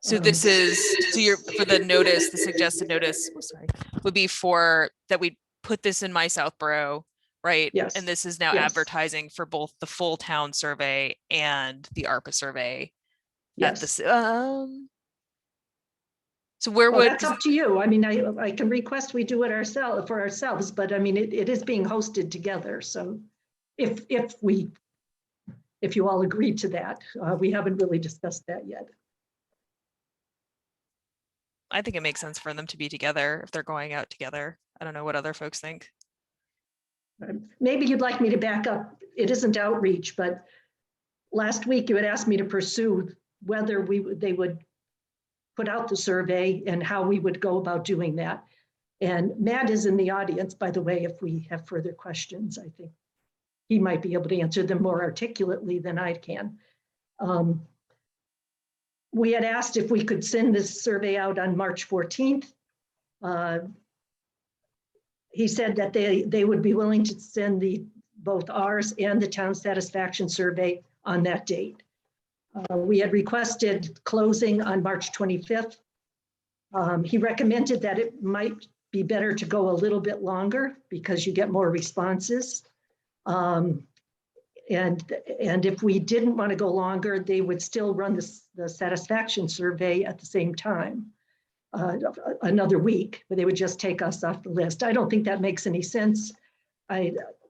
So this is, so you're, for the notice, the suggested notice, sorry, would be for, that we put this in My Southborough, right? Yes, And this is now yes. advertising for both the full town survey and the ARPA survey. At Yes, this, so where well, would, that's up to you. I mean, I can request we do it ourselves, but I mean, it is being hosted together. So if you all agree to that, we haven't really discussed that yet. I think it makes sense for them to be together if they're going out together. I don't know what other folks think. Maybe you'd like me to back up. It isn't outreach, but last week you had asked me to pursue whether they would put out the survey and how we would go about doing that. And Matt is in the audience, by the way, if we have further questions. I think he might be able to answer them more articulately than I can. We had asked if we could send this survey out on March 14th. He said that they would be willing to send both ours and the town satisfaction survey on that date. We had requested closing on March 25th. He recommended that it might be better to go a little bit longer because you get more responses. And if we didn't want to go longer, they would still run the satisfaction survey at the same time, another week, but they would just take us off the list. I don't think that makes any sense.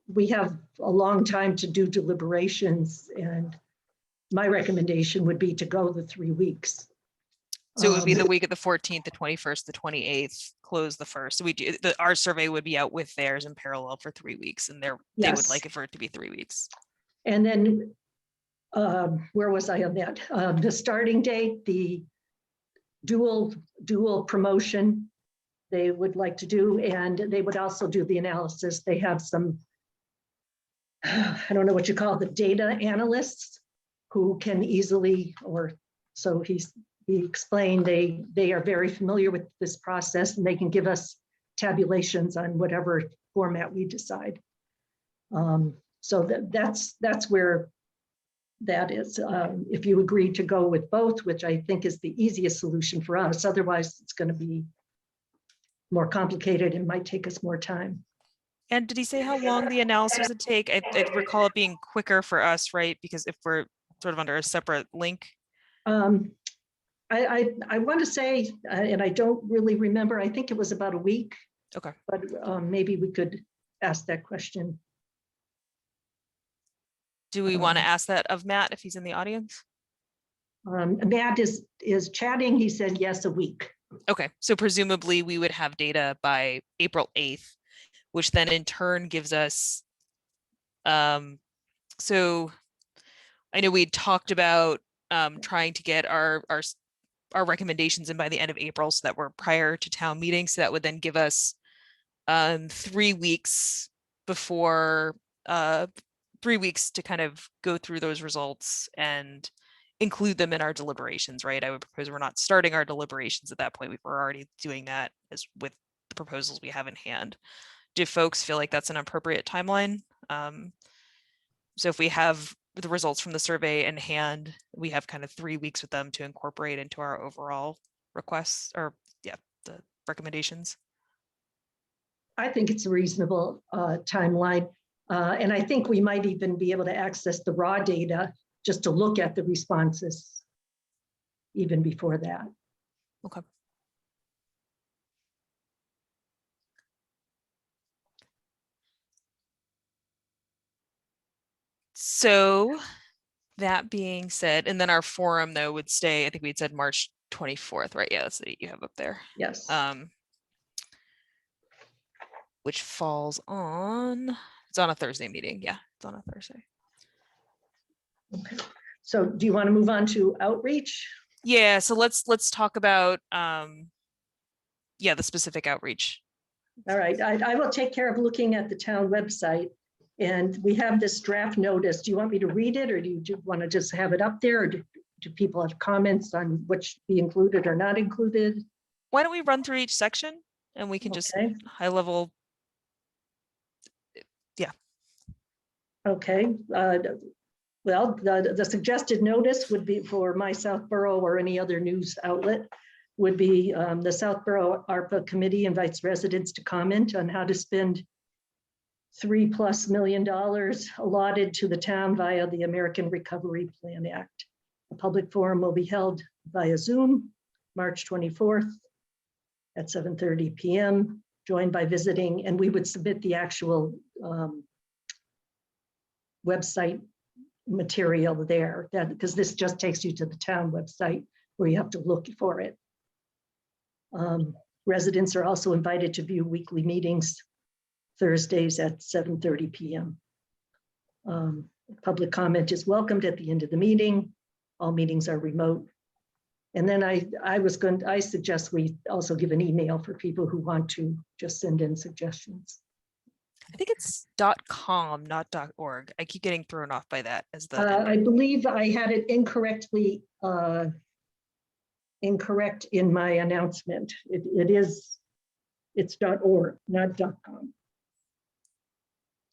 We have a long time to do deliberations, and my recommendation would be to go the 3 weeks. So it would be the week of the 14th, the 21st, the 28th, close the 1st. So we do, our survey would be out with theirs in parallel for 3 weeks, and they would Yes. like it for it to be 3 weeks. And then, where was I on that? The starting date, the dual promotion they would like to do, and they would also do the analysis. They have some, I don't know what you call it, the data analysts who can easily, or so he explained, they are very familiar with this process, and they can give us tabulations on whatever format we decide. So that's where that is. If you agree to go with both, which I think is the easiest solution for us, otherwise it's going to be more complicated and might take us more time. And did he say how long the analysis would take? I recall it being quicker for us, right? Because if we're sort of under a separate link. I want to say, and I don't really remember, I think it was about a week. Okay. But maybe we could ask that question. Do we want to ask that of Matt if he's in the audience? Matt is chatting. He said yes, a week. Okay, so presumably we would have data by April 8th, which then in turn gives us, so I know we talked about trying to get our our recommendations in by the end of April, so that we're prior to town meeting. So that would then give us 3 weeks before 3 weeks to kind of go through those results and include them in our deliberations, right? I would propose we're not starting our deliberations at that point. We were already doing that as with the proposals we have in hand. Do folks feel like that's an appropriate timeline? So if we have the results from the survey in hand, we have kind of 3 weeks with them to incorporate into our overall requests, or the recommendations. I think it's a reasonable timeline. And I think we might even be able to access the raw data just to look at the responses even before that. Okay. So that being said, and then our forum though would stay, I think we'd said March 24th, right? Yeah, that's the date you have up there. Yes. Which falls on, it's on a Thursday meeting. Yeah, it's on a Thursday. Okay. So do you want to move on to outreach? Yeah, so let's talk about the specific outreach. All right, I will take care of looking at the town website. And we have this draft notice. Do you want me to read it, or do you want to just have it up there? Or do people have comments on what should be included or not included? Why don't we run through each section and we can just high level. Yeah. Okay. Well, the suggested notice would be for My Southborough or any other news outlet would be the Southborough ARPA Committee invites residents to comment on how to spend $3+ million allotted to the town via the American Recovery Plan Act. A public forum will be held via Zoom, March 24th at 7:30 p.m., joined by visiting, and we would submit the actual website material there, because this just takes you to the town website where you have to look for it. Residents are also invited to view weekly meetings Thursdays at 7:30 p.m. Public comment is welcomed at the end of the meeting. All meetings are remote. And then I suggest we also give an email for people who want to just send in suggestions. I think it's .com, not .org. I keep getting thrown off by that as the. I believe I had it incorrectly incorrect in my announcement. It's .org, not .com.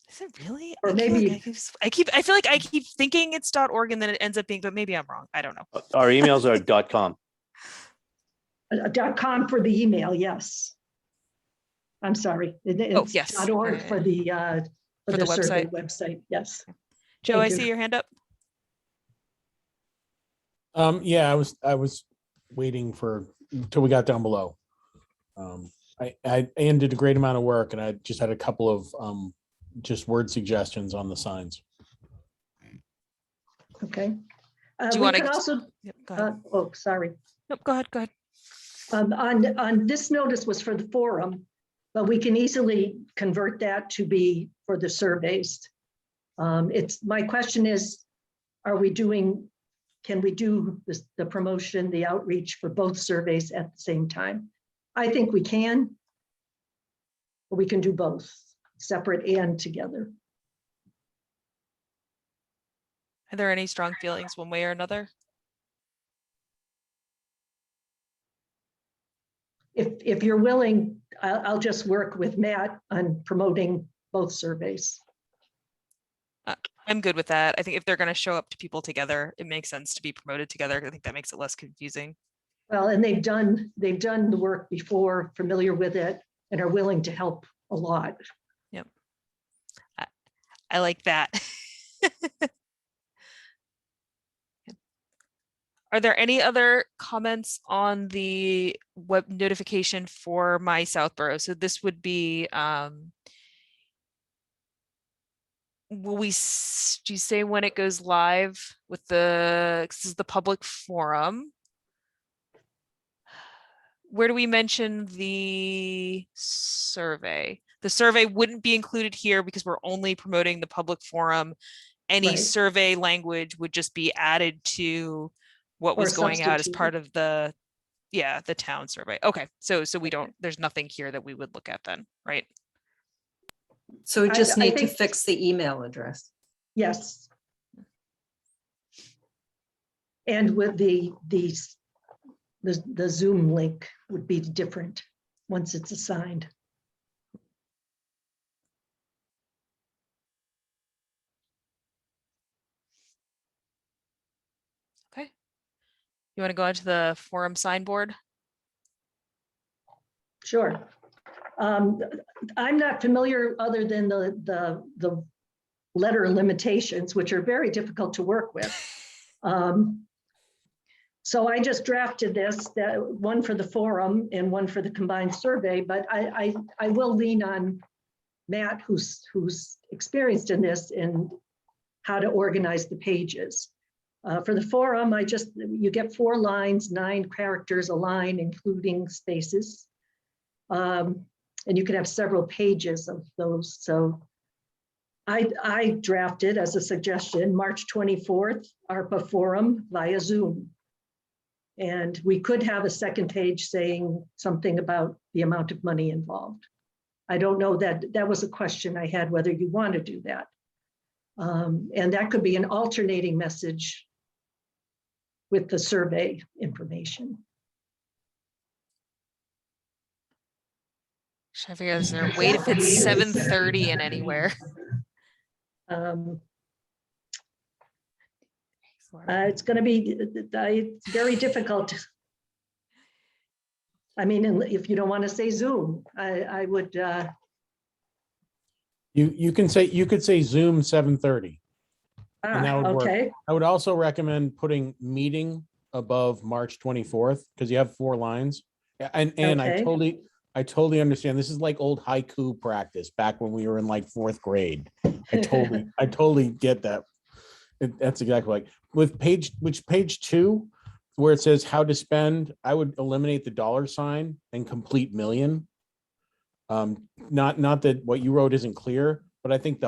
Is it really? Or I maybe feel like I keep thinking it's .org and then it ends up being, but maybe I'm wrong. I don't know. Our emails are .com. .com for the email, yes. I'm sorry. It's yes. .org for the survey website. Yes. Joe, I see your hand up. Yeah, I was waiting until we got down below. I ended a great amount of work, and I just had a couple of just word suggestions on the signs. Okay. Do you want to also? Yep, go ahead. Oh, sorry. Nope, go ahead. Go ahead. On this notice was for the forum, but we can easily convert that to be for the surveys. My question is, can we do the promotion, the outreach for both surveys at the same time? I think we can, or we can do both, separate and together. Are there any strong feelings one way or another? If you're willing, I'll just work with Matt on promoting both surveys. I'm good with that. I think if they're going to show up to people together, it makes sense to be promoted together. I think that makes it less confusing. Well, and they've done the work before, familiar with it, and are willing to help a lot. Yep. I like that. Are there any other comments on the web notification for My Southborough? So this would be, will do you say when it goes live with this is the public forum? Where do we mention the survey? The survey wouldn't be included here because we're only promoting the public forum. Any survey language would just be added to what was going out as part of the yeah, the town survey. Okay, so we don't, there's nothing here that we would look at then, right? So we just I need to think- fix the email address. Yes. And with the Zoom link would be different once it's assigned. Okay. You want to go into the forum signboard? Sure. I'm not familiar other than the letter limitations, which are very difficult to work with. So I just drafted this, one for the forum and one for the combined survey, but I will lean on Matt, who's experienced in this, and how to organize the pages. For the forum, you get 4 lines, 9 characters a line, including spaces. And you can have several pages of those. So I drafted as a suggestion, March 24th, ARPA forum via Zoom. And we could have a second page saying something about the amount of money involved. I don't know, that was a question I had, whether you want to do that. And that could be an alternating message with the survey information. Should I figure, is there a way to fit 7:30 in anywhere? It's going to be it's very difficult. I mean, if you don't want to say Zoom, I would. You could say Zoom 7:30. And that would work. Okay. I would also recommend putting meeting above March 24th because you have 4 lines. And Okay. I totally understand. This is like old haiku practice back when we were in like 4th grade. I totally get that. That's exactly like with page 2, where it says how to spend, I would eliminate the $ and complete million. Not that what you wrote isn't clear, but I think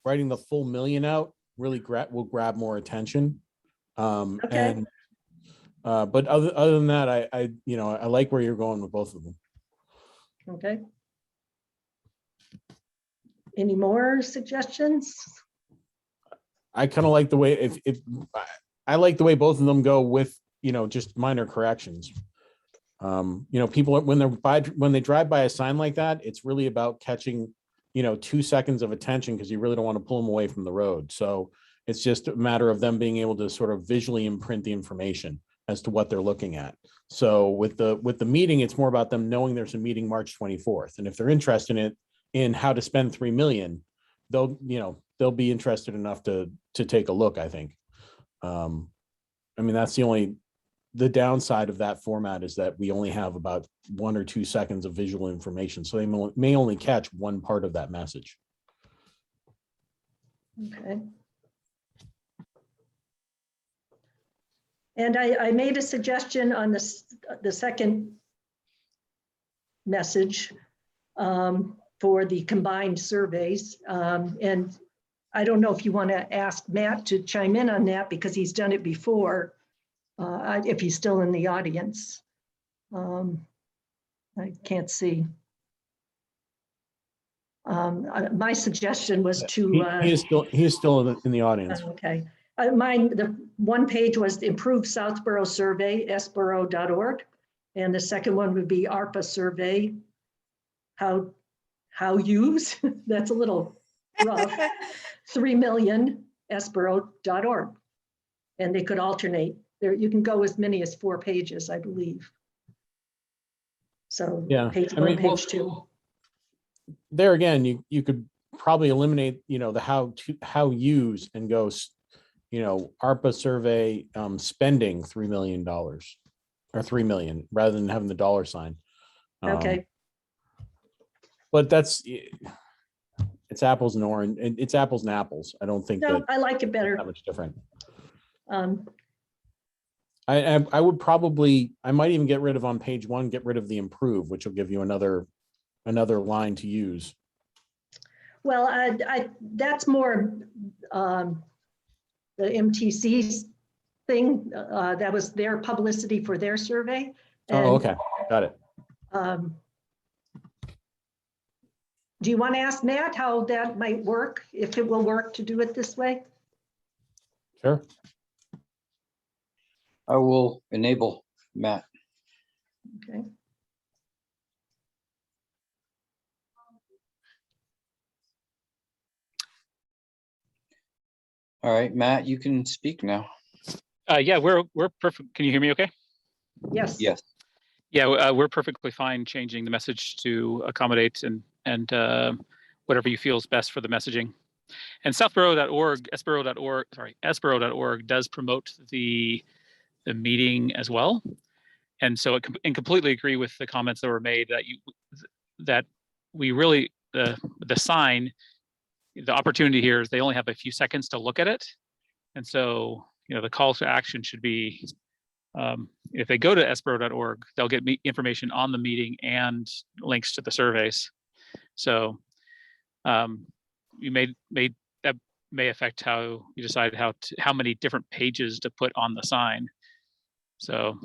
writing the full million out really will grab more attention. Okay. But other than that, I like where you're going with both of them. Okay. Any more suggestions? I kind of like the way I like the way both of them go with, just minor corrections. People when they drive by a sign like that, it's really about catching, 2 seconds of attention because you really don't want to pull them away from the road. So it's just a matter of them being able to sort of visually imprint the information as to what they're looking at. So with the meeting, it's more about them knowing there's a meeting March 24th. And if they're interested in how to spend 3 million, they'll be interested enough to take a look, I think. That's the downside of that format is that we only have about 1 or 2 seconds of visual information. So they may only catch one part of that message. Okay. And I made a suggestion on the second message for the combined surveys. And I don't know if you want to ask Matt to chime in on that because he's done it before, if he's still in the audience. I can't see. My suggestion was to. He is still in the audience. Okay. The one page was Improve Southborough Survey, sborough.org. And the second one would be ARPA Survey, how use, that's a little rough, 3 million, sborough.org. And they could alternate. There, you can go as many as 4 pages, I believe. So Yeah, page 1, page 2. There again, you could probably eliminate, the how use and go, ARPA survey spending $3 million or 3 million rather than having the $. Okay. But it's apples and orange, and it's apples and apples. I don't think No, that I like it better. that much different. Um, I would probably, I might even get rid of on page 1, get rid of the improve, which will give you another line to use. Well, that's more the MTC's thing. That was their publicity for their survey. Oh, And, okay, got it. Do you want to ask Matt how that might work, if it will work to do it this way? Sure. I will enable Matt. Okay. All right, Matt, you can speak now. Yeah, we're perfect. Can you hear me okay? Yes. Yes. Yeah, we're perfectly fine changing the message to accommodate and whatever you feel is best for the messaging. And southborough.org, sborough.org does promote the meeting as well. And so and completely agree with the comments that were made that we really the sign, the opportunity here is they only have a few seconds to look at it. And so, the call to action should be, if they go to sborough.org, they'll get information on the meeting and links to the surveys. So that may affect how you decide how many different pages to put on the sign. So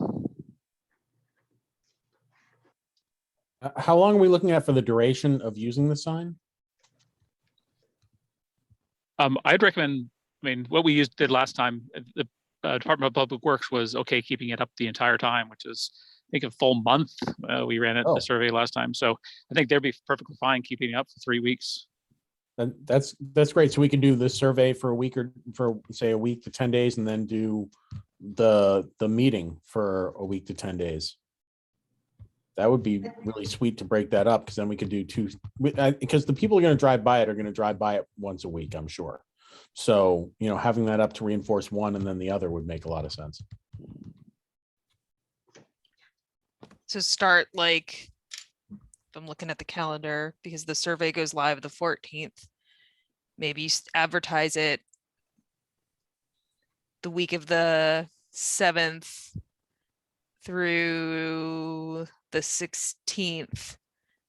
How long are we looking at for the duration of using the sign? I'd recommend, what we did last time, the Department of Public Works was okay keeping it up the entire time, which is, I think, a full month. We ran the survey last time. So I think they'd be perfectly fine keeping it up for 3 weeks. And that's great. So we can do the survey for a week or for say a week to 10 days and then do the meeting for a week to 10 days. That would be really sweet to break that up, because then we could do two, because the people are going to drive by it once a week, I'm sure. So, having that up to reinforce one and then the other would make a lot of sense. So start if I'm looking at the calendar, because the survey goes live the 14th, maybe advertise it the week of the 7th through the 16th,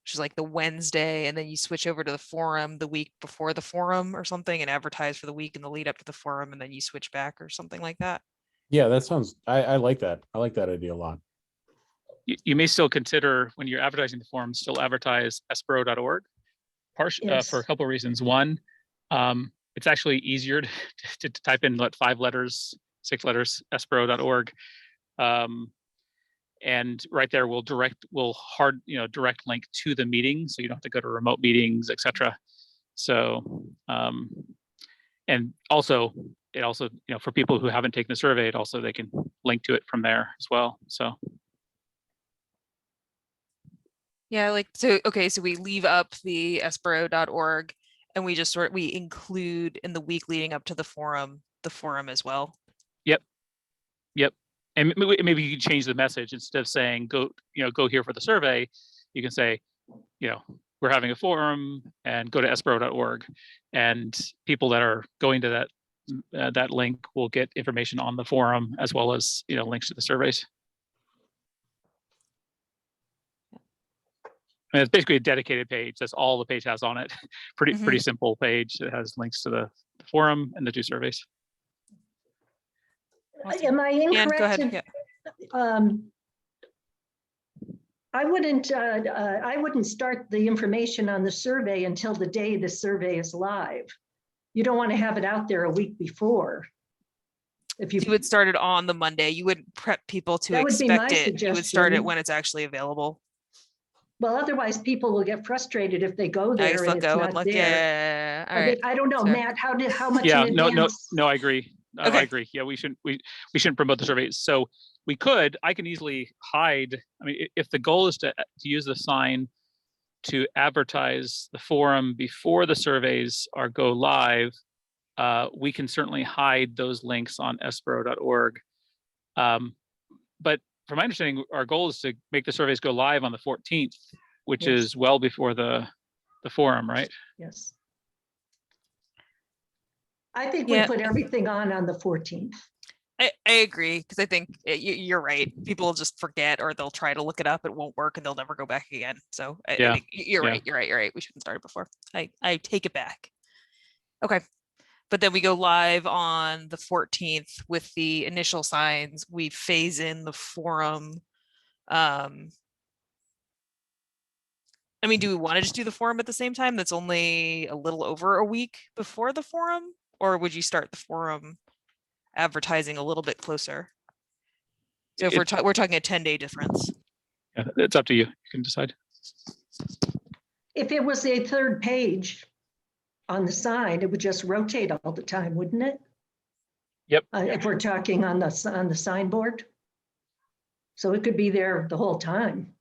which is like the Wednesday, and then you switch over to the forum the week before the forum or something and advertise for the week in the lead up to the forum, and then you switch back or something like that. Yeah, that sounds, I like that. I like that idea a lot. You may still consider, when you're advertising the forum, still advertise sborough.org for a couple of reasons. One, it's actually easier to type in 5 letters, 6 letters, sborough.org. And right there will direct link to the meeting, so you don't have to go to remote meetings, etc. So and also for people who haven't taken the survey, they can link to it from there as well. So yeah, so we leave up the sborough.org and we just we include in the week leading up to the forum as well. Yep. And maybe you can change the message. Instead of saying go here for the survey, you can say, we're having a forum, and go to sborough.org, and people that are going to that link will get information on the forum as well as links to the surveys. It's basically a dedicated page. That's all the page has on it. Pretty simple page. It has links to the forum and the 2 surveys. Awesome. Am I incorrect? Go ahead. Yeah. I wouldn't start the information on the survey until the day the survey is live. You don't want to have it out there a week before. If you would start it on the Monday, you wouldn't prep people to That would be my expect it. You would start it suggestion. when it's actually available. Well, otherwise people will get frustrated if they go I there guess and they'll it's go not and look. there. Yeah. All right. I don't know, Sure. Matt, how much Yeah, in no, advance? I agree. I Okay. agree. Yeah, we shouldn't promote the surveys. So I can easily hide. If the goal is to use the sign to advertise the forum before the surveys go live, we can certainly hide those links on sborough.org. But from my understanding, our goal is to make the surveys go live on the 14th, which Yes. is well before the forum, right? Yes. I think we Yeah. put everything on the 14th. I agree, because I think you're right. People will just forget, or they'll try to look it up. It won't work and they'll never go back again. So I think you're right. You're right. We shouldn't start it before. I take it back. Okay. But then we go live on the 14th with the initial signs. We phase in the forum I mean, do we want to just do the forum at the same time? That's only a little over a week before the forum, or would you start the forum advertising a little bit closer? So if we're talking a 10-day difference. Yeah, it's up to you. You can decide. If it was a third page on the sign, it would just rotate all the time, wouldn't it? Yep. If we're talking on the signboard. So it could be there the whole time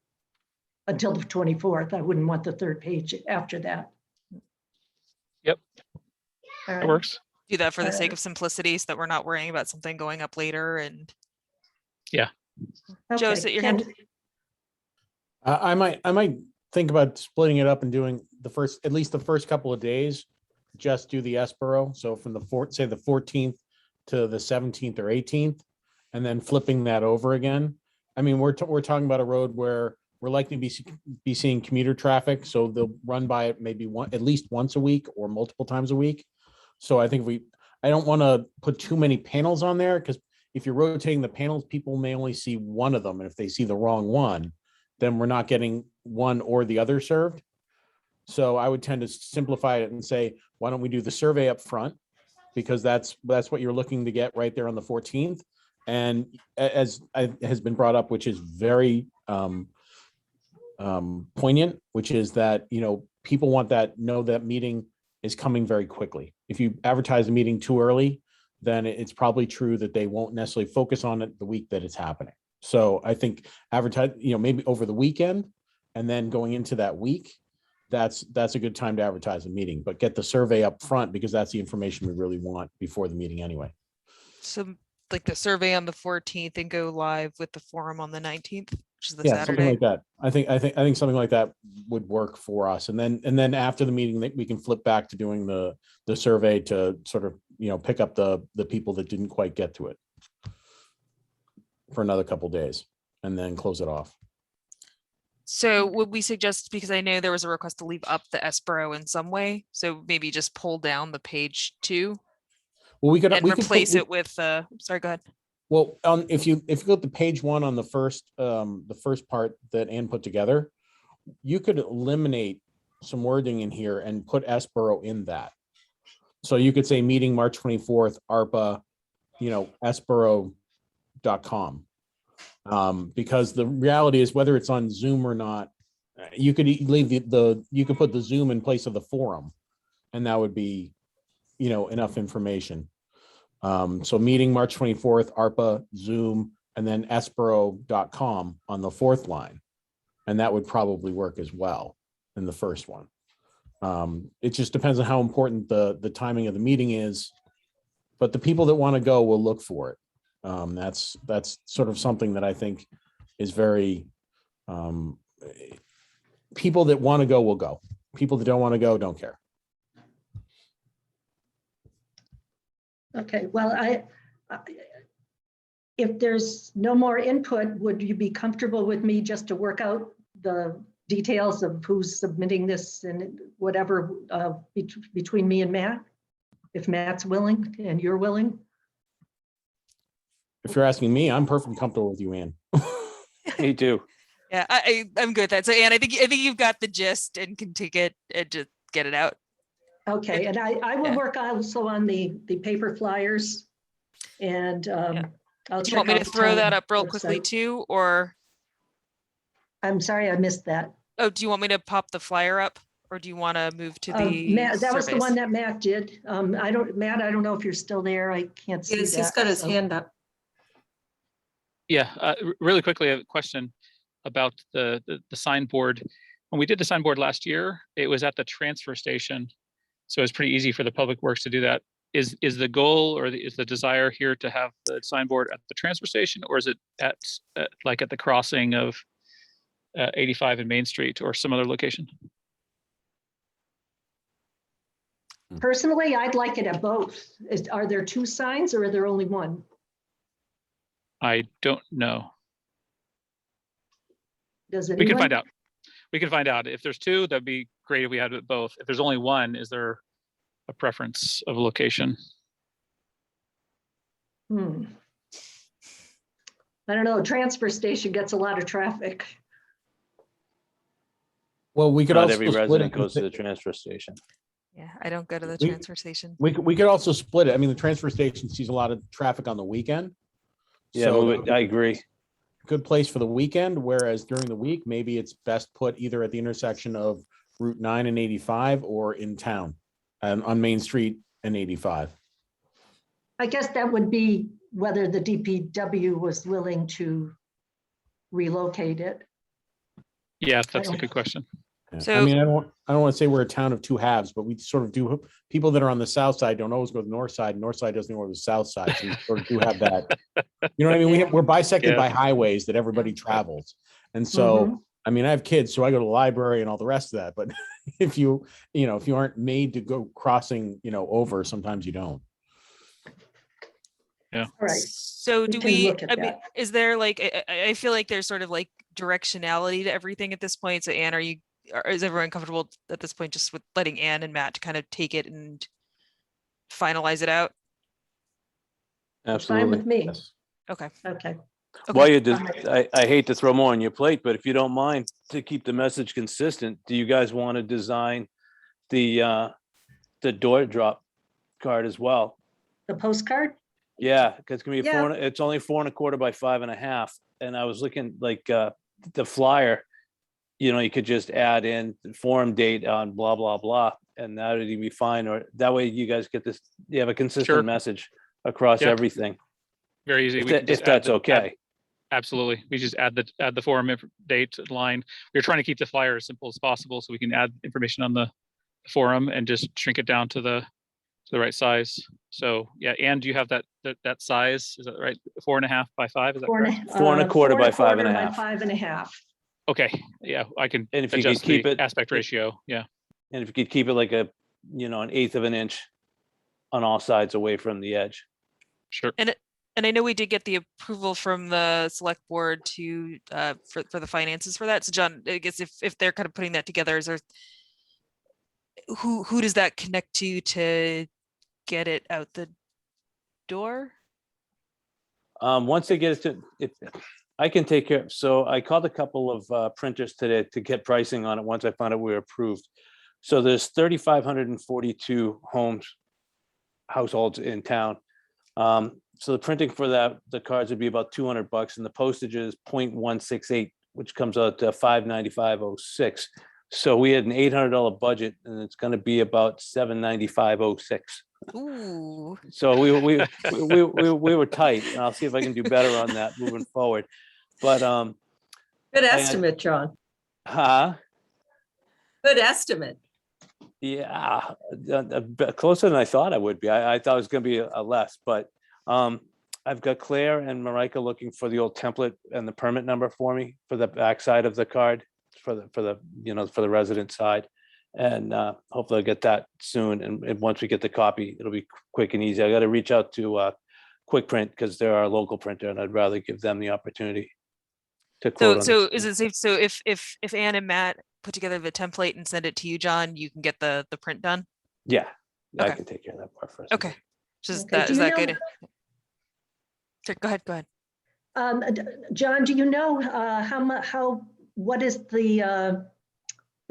until the 24th. I wouldn't want the third page after that. Yep. All That right. works. Do that for the sake of simplicity so that we're not worrying about something going up later. And Joe, Okay. is it your hand? I might think about splitting it up and doing at least the first couple of days, just do the Espero. So from the 14th to the 17th or 18th, and then flipping that over again. I mean, we're talking about a road where we're likely to be seeing commuter traffic, so they'll run by it maybe at least once a week or multiple times a week. So I think I don't want to put too many panels on there, because if you're rotating the panels, people may only see one of them, and if they see the wrong one, then we're not getting one or the other served. So I would tend to simplify it and say, why don't we do the survey up front? Because that's what you're looking to get right there on the 14th. And as has been brought up, which is very poignant, which is that, people know that meeting is coming very quickly. If you advertise a meeting too early, then it's probably true that they won't necessarily focus on it the week that it's happening. So I think advertise, maybe over the weekend and then going into that week, that's a good time to advertise a meeting, but get the survey up front, because that's the information we really want before the meeting anyway. So like the survey on the 14th and go live with the forum on the 19th, which is the Yeah, something Saturday. like that. I think something like that would work for us. And then after the meeting, we can flip back to doing the survey to sort of, pick up the people that didn't quite get to it for another couple days, and then close it off. So would we suggest, because I know there was a request to leave up the Espero in some way, so maybe just pull down the page 2 Well, we could replace it with sorry, go ahead. Well, if you go to page 1 on the first part that Ann put together, you could eliminate some wording in here and put Espero in that. So you could say meeting March 24th, ARPA, Espero.com. Because the reality is, whether it's on Zoom or not, you could leave you could put the Zoom in place of the forum, and that would be, enough information. So meeting March 24th, ARPA, Zoom, and then Espero.com on the 4th line. And that would probably work as well in the first one. It just depends on how important the timing of the meeting is, but the people that want to go will look for it. That's sort of something that I think is very, people that want to go will go. People that don't want to go don't care. Okay, well, if there's no more input, would you be comfortable with me just to work out the details of who's submitting this and whatever between me and Matt? If Matt's willing and you're willing? If you're asking me, I'm perfectly comfortable with you, Ann. Me too. Yeah, I'm good with that. So Anne, I think you've got the gist and can take it and just get it out. Okay, and I will Yeah. work also on the paper flyers, and I'll Do check you want me out to the throw that town up real quickly website. too, or I'm sorry, I missed that. do you want me to pop the flyer up, or do you want to move to the Matt, that was the surveys? one that Matt did. Matt, I don't know if you're still there. I can't see Yes, that. he's got his so- hand up. Yeah, really quickly, a question about the signboard. When we did the signboard last year, it was at the transfer station. So it's pretty easy for the public works to do that. Is the goal, or is the desire here to have the signboard at the transfer station, or is it at the crossing of 85 and Main Street, or some other location? Personally, I'd like it at both. Are there 2 signs or are there only 1? I don't know. Does We can anyone? find out. We can find out. If there's 2, that'd be great if we had it both. If there's only 1, is there a preference of location? Hmm. I don't know, transfer station gets a lot of traffic. Well, we could Not also every split resident it. goes to the transfer station. Yeah, I don't go to the We- transfer station. We could also split it. I mean, the transfer station sees a lot of traffic on the weekend. Yeah, So move that it. would be I a agree. good place for the weekend, whereas during the week, maybe it's best put either at the intersection of Route 9 and 85 or in town and on Main Street and 85. I guess that would be whether the DPW was willing to relocate it. Yeah, that's a don't- good question. Yeah. I So- mean, I don't want to say we're a town of two halves, but we sort of do. People that are on the south side don't always go to the north side. North side doesn't go to the south side. So we sort of do have that. You know what I mean? We're bisected Yeah. by highways that everybody travels. And so, Mhm. I mean, I have kids, so I go to the library and all the rest of that. But if you aren't made to go crossing, over, sometimes you don't. All right, So we do can we, look at I mean, that. is there like, I feel like there's sort of like directionality to everything at this point. So Anne, is everyone comfortable at this point just with letting Anne and Matt to kind of take it and finalize it out? Fine Absolutely. with me. Yes. Okay. Okay. While Okay. you did, I hate to throw more on your plate, but if you don't mind to keep the message consistent, do you guys want to design the door drop card as well? The postcard? Yeah, because it's gonna be Yeah. it's only 4.25 by 5.5. And I was looking like the flyer, you could just add in the forum date on blah, blah, blah, and that would be fine. Or that way you guys get this, you have a consistent Sure. message across Yeah. everything. Very easy. If We can just if add that's the- okay. Absolutely. We just add the forum date line. We're trying to keep the flyer as simple as possible so we can add information on the forum and just shrink it down to the right size. So yeah, Anne, do you have that size? Is that right? 4.5 by 5? Is that Four and correct? a- 4.25 by 4.25 by 5.5. 5.5. Okay. Yeah, I can And if you could adjust keep the it- aspect ratio. Yeah. And if you could keep it like an 1/8 of an inch on all sides away from the edge. Sure. And I know we did get the approval from the select board to, for the finances for that. So John, I guess if they're kind of putting that together, is there, who does that connect to get it out the door? Once they get it I can take care. So I called a couple of printers today to get pricing on it once I found out we were approved. So there's 3,542 households in town. So the printing for the cards would be about $200 and the postage is 0.168, which comes out to $595.06. So we had an $800 budget and it's going to be about $795.06. Ooh, So we were tight, and I'll see if I can do better on that moving forward. But Good estimate, John. huh? Good estimate. Yeah, a bit closer than I thought I would be. I thought it was going to be a less, but I've got Claire and Marika looking for the old template and the permit number for me for the backside of the card for the resident side, and hopefully I'll get that soon. And once we get the copy, it'll be quick and easy. I got to reach out to Quick Print because they're our local printer, and I'd rather give them the opportunity to quote so on this. is it safe? So if Anne and Matt put together the template and send it to you, John, you can get the print done? Yeah, I Okay. can take care of that part first. Okay. Just Okay, that, do is you that know- good? Sure, go ahead. John, do you know what is the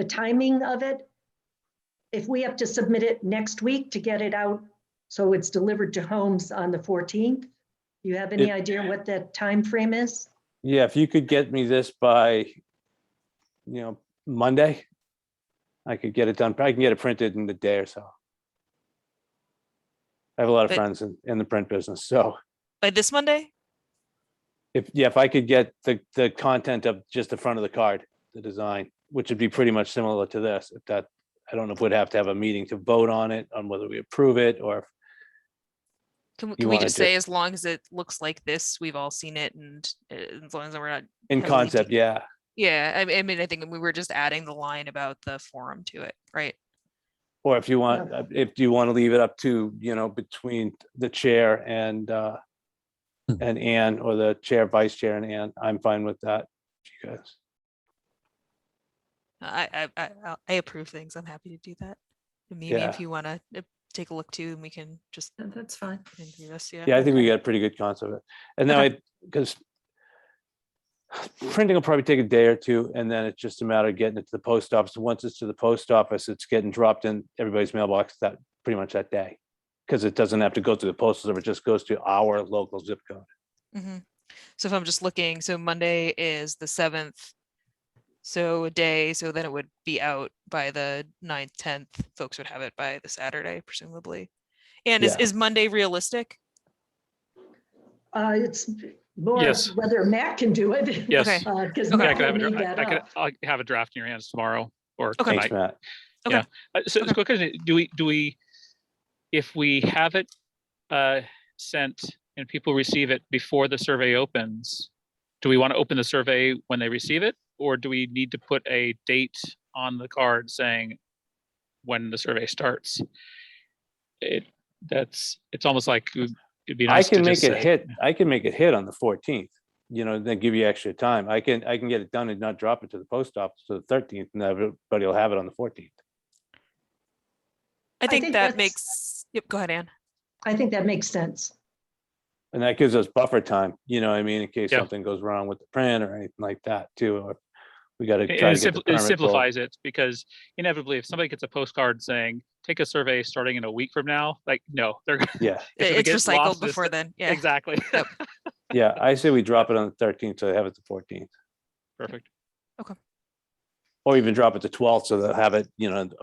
timing of it? If we have to submit it next week to get it out, so it's delivered to homes on the 14th? Do you have any idea what that time frame is? Yeah, if you could get me this by, Monday, I could get it done. I can get it printed in a day or so. I have a lot of But- friends in the print business, so By this Monday? if I could get the content of just the front of the card, the design, which would be pretty much similar to this, I don't know if we'd have to have a meeting to vote on it, on whether we approve it or. Can You we wanna just say just- as long as it looks like this, we've all seen it, and as long as we're not. In heavily concept, yeah. Yeah, I mean, I think we were just adding the line about the forum to it, right? Or if you want, if you want to leave it up to, between the chair and Ann, or the chair, vice chair and Ann, I'm fine with that. You guys. I approve things. I'm happy to do that. And maybe Yeah. if you want to take a look too, and we can just That's fine. interview us. Yeah. Yeah, I think we Okay. got a pretty good concept of it. And now because Printing will probably take a day or two, and then it's just a matter of getting it to the post office. Once it's to the post office, it's getting dropped in everybody's mailbox that pretty much that day. Because it doesn't have to go through the postal service, it just goes to our local zip code. Mhm. So if I'm just looking, so Monday is the 7th. So a day, so then it would be out by the 9th, 10th. Folks would have it by the Saturday, presumably. And Yeah. is Monday realistic? It's more Yes. whether Matt can do it. Yes. Okay. Because Okay. Yeah, I Matt could have made a, that I could, up. I'll have a draft in your hands tomorrow or Okay. Thanks, tonight. Matt. So Okay. quick question, do we, if we have it sent and people receive it before the survey opens, do we want to open the survey when they receive it? Or do we need to put a date on the card saying when the survey starts? It's almost like it'd be I nice to can make just it say, hit. I can make it hit on the 14th. Then give you extra time. I can get it done and not drop it to the post office to the 13th, and everybody will have it on the 14th. I think that that's- makes, yep, go ahead, Ann. I think that makes sense. And that gives us buffer time, I mean, in case Yeah. something goes wrong with the print or anything like that too. Or we got to and try it, to get the it permit going. simplifies it, because inevitably if somebody gets a postcard saying, take a survey starting in a week from now, like, no, they're Yeah, if it It's gets recycled lost, before then. Yeah. exactly. Yep. yeah. I say we drop it on the 13th, so they have it the 14th, Perfect. or even drop it the 12th, so they'll have it,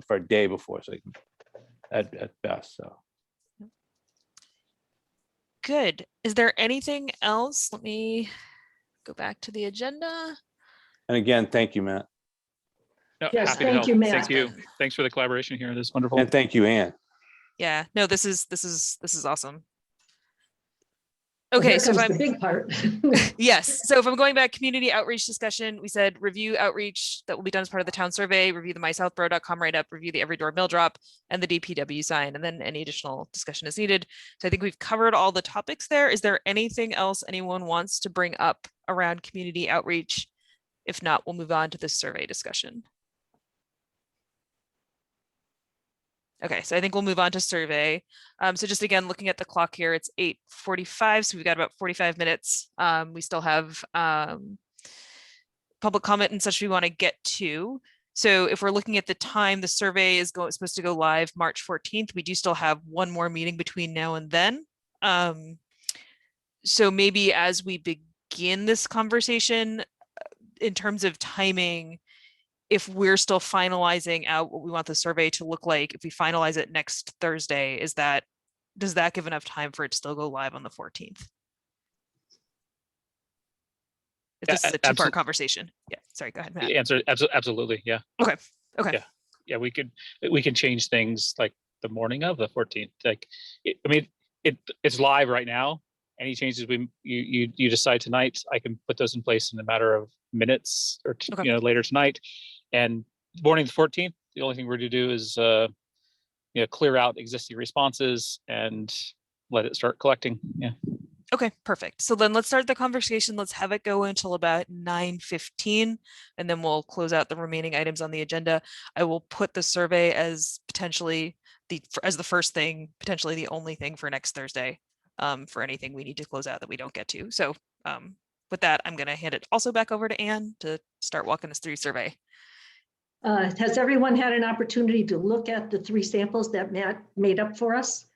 for a day before, so they can, at best. So Good. Is there anything else? Let me go back to the agenda. and again, thank you, Matt, No, Yes, happy to thank help. you, Matt. Thank you. Thanks for the collaboration here. This is wonderful. and thank you, Ann. Yeah, no, this is awesome. Well, Okay, here so if comes I'm, the big part. yes, so if I'm going back, community outreach discussion, we said review outreach that will be done as part of the town survey, review the mysouthborough.com write-up, review the every door mail drop, and the DPW sign, and then any additional discussion is needed. So I think we've covered all the topics there. Is there anything else anyone wants to bring up around community outreach? If not, we'll move on to the survey discussion. Okay, so I think we'll move on to survey. So just again, looking at the clock here, it's 8:45, so we've got about 45 minutes. We still have public comment and such we want to get to. So if we're looking at the time, the survey is supposed to go live March 14th. We do still have one more meeting between now and then. So maybe as we begin this conversation, in terms of timing, if we're still finalizing out what we want the survey to look like, if we finalize it next Thursday, does that give enough time for it to still go live on the 14th? If this is a two-part conversation. Yeah, sorry, go ahead, Matt. The answer, absolutely, yeah. Okay. Yeah, we can change things like the morning of the 14th. Like, it's live right now. Any changes you decide tonight, I can put those in place in a matter of minutes or later tonight. And morning the 14th, the only thing we're going to do is clear out existing responses and let it start collecting. Yeah. Okay, perfect. So then let's start the conversation. Let's have it go until about 9:15, and then we'll close out the remaining items on the agenda. I will put the survey as potentially the first thing, potentially the only thing for next Thursday, for anything we need to close out that we don't get to. So with that, I'm going to hand it also back over to Ann to start walking us through survey. Has everyone had an opportunity to look at the 3 samples that Matt made up for us?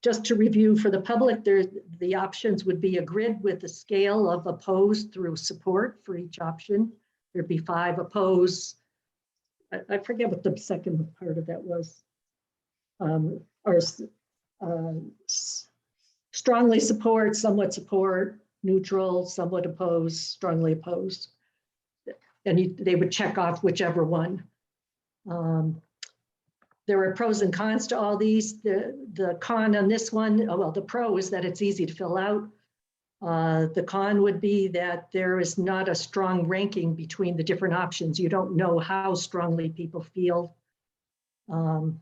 Just to review for the public, the options would be a grid with a scale of opposed through support for each option. There'd be 5 opposed. I forget what the second part of that was. Strongly support, somewhat support, neutral, somewhat opposed, strongly opposed. And they would check off whichever one. There are pros and cons to all these. The con on this one, the pro is that it's easy to fill out. The con would be that there is not a strong ranking between the different options. You don't know how strongly people feel, or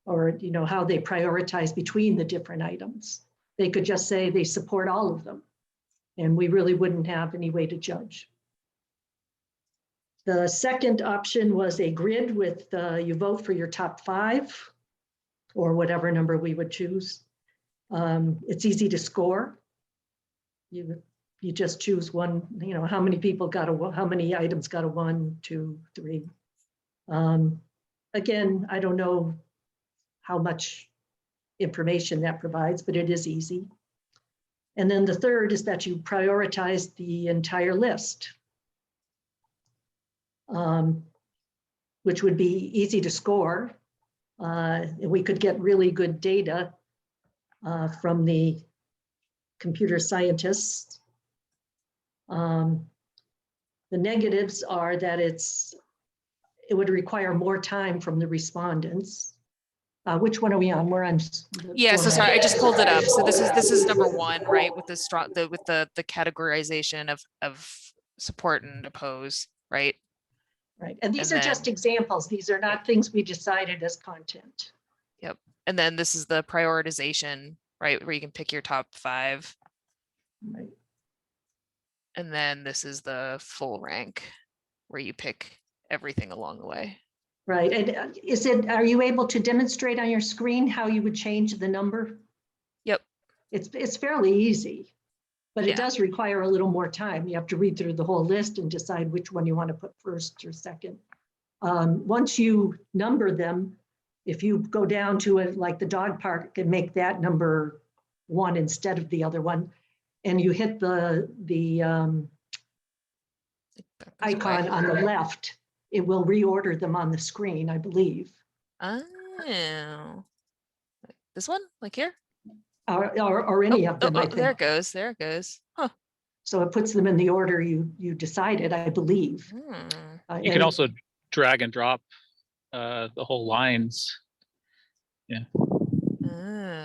how they prioritize between the different items. They could just say they support all of them, and we really wouldn't have any way to judge. The second option was a grid with you vote for your top 5 or whatever number we would choose. It's easy to score. you just choose one, how many people got how many items got a 1, 2, 3. Again, I don't know how much information that provides, but it is easy. And then the third is that you prioritize the entire list, which would be easy to score. We could get really good data from the computer scientists. The negatives are that it would require more time from the respondents. Which one are we on? We're on. Yeah, so sorry, I just pulled it up. So this is number 1, right? With the strong, with the categorization of support and oppose, right? Right, and these And are just then- examples. These are not things we decided as content. Yep. And then this is the prioritization, right? Where you can pick your top 5. Right. And then this is the full rank where you pick everything along the way. Right, and are you able to demonstrate on your screen how you would change the number? Yep. It's fairly easy, but it Yeah. does require a little more time. You have to read through the whole list and decide which one you want to put first or second. Once you number them, if you go down to it like the dog park and make that number 1 instead of the other one, and you hit the That goes away. icon on the left, it will reorder them on the screen, I believe. Oh. This one, like here? Or any of them, I There it think. goes. There it goes. Huh. So it puts them in the order you decided, I believe. Hmm. You can also drag and drop the whole lines.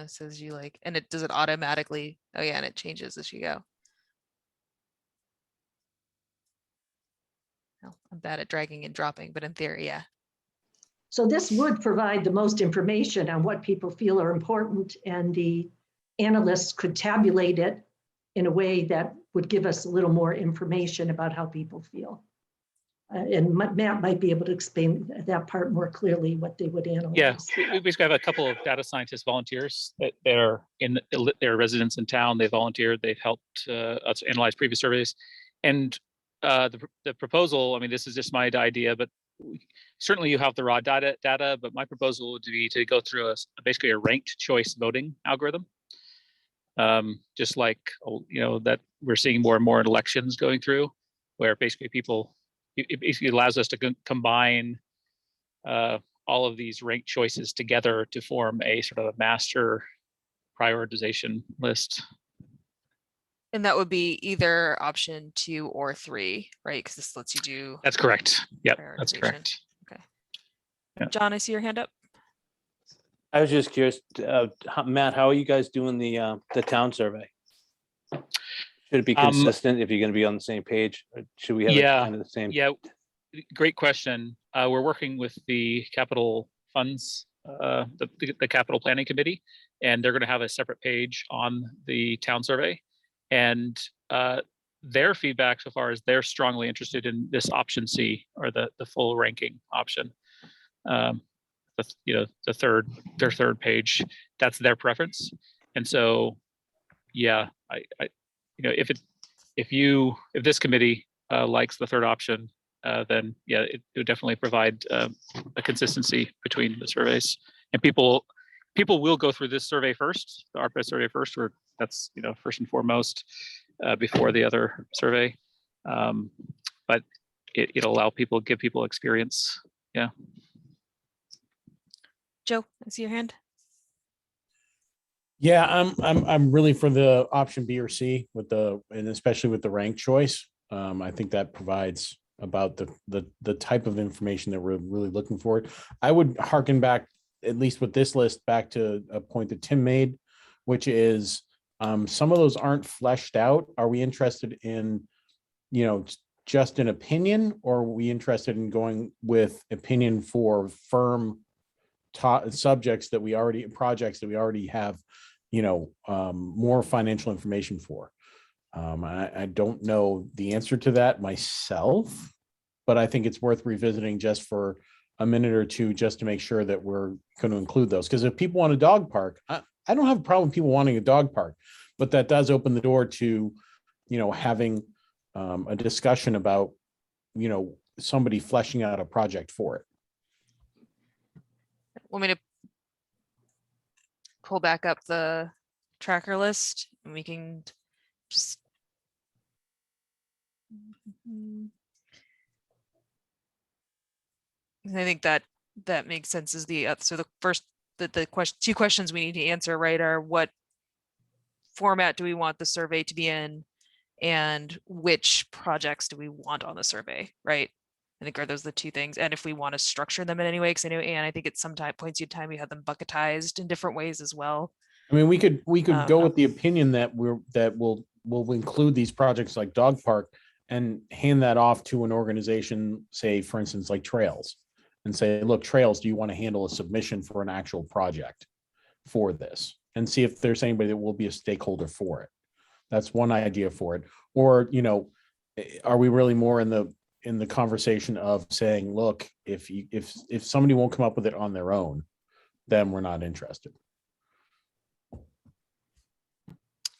Says you like, and does it automatically? Oh yeah, and it changes as you go. Well, I'm bad at dragging and dropping, but in theory, yeah. So this would provide the most information on what people feel are important, and the analysts could tabulate it in a way that would give us a little more information about how people feel. And Matt might be able to explain that part more clearly, what they would analyze. Yeah, we basically have a couple of data scientist volunteers that are they're residents in town. They volunteered. They've helped us analyze previous surveys, and the proposal. I mean, this is just my idea, but certainly you have the raw data. But my proposal would be to go through basically a ranked choice voting algorithm, just like that we're seeing more and more in elections going through, where basically it basically allows us to combine all of these ranked choices together to form a sort of a master prioritization list. And that would be either option 2 or 3, right? Because this lets you do. That's correct. Yep, that's prioritization. correct. Okay. Yeah. John, I see your hand up. I was just curious, Matt, how are you guys doing the town survey? Should it be consistent if you're going to be on the same page? Or should we have it kind of the same? Yeah, great question. We're working with the capital funds, the capital planning committee, and they're going to have a separate page on the town survey. And their feedback so far is they're strongly interested in this option C, or the full ranking option. Their third page, that's their preference. And so, yeah, if this committee likes the third option, then yeah, it would definitely provide a consistency between the surveys. And people will go through this survey first, the ARPA survey first, or that's first and foremost before the other survey. But it'll give people experience. Yeah. Joe, I see your hand. Yeah, I'm really for the option B or C and especially with the rank choice. I think that provides about the type of information that we're really looking for. I would harken back, at least with this list, back to a point that Tim made, which is some of those aren't fleshed out. Are we interested in, just an opinion, or are we interested in going with opinion for firm projects that we already have, more financial information for? I don't know the answer to that myself, but I think it's worth revisiting just for a minute or two, just to make sure that we're going to include those. Because if people want a dog park, I don't have a problem with people wanting a dog park, but that does open the door to, having a discussion about, somebody fleshing out a project for it. Want me to pull back up the tracker list and we can just. I think that makes sense. Is the so the first the question, two questions we need to answer, right, are what format do we want the survey to be in, and which projects do we want on the survey, right? I think are those the two things, and if we want to structure them in any way, because I know, and I think at some points in time we had them bucketized in different ways as well. I mean, we could go with the opinion that we'll include these projects like dog park and hand that off to an organization, say, for instance, like Trails, and say, look, Trails, do you want to handle a submission for an actual project for this? And see if there's anybody that will be a stakeholder for it. That's one idea for it. Or, are we really more in the conversation of saying, look, if somebody won't come up with it on their own, then we're not interested.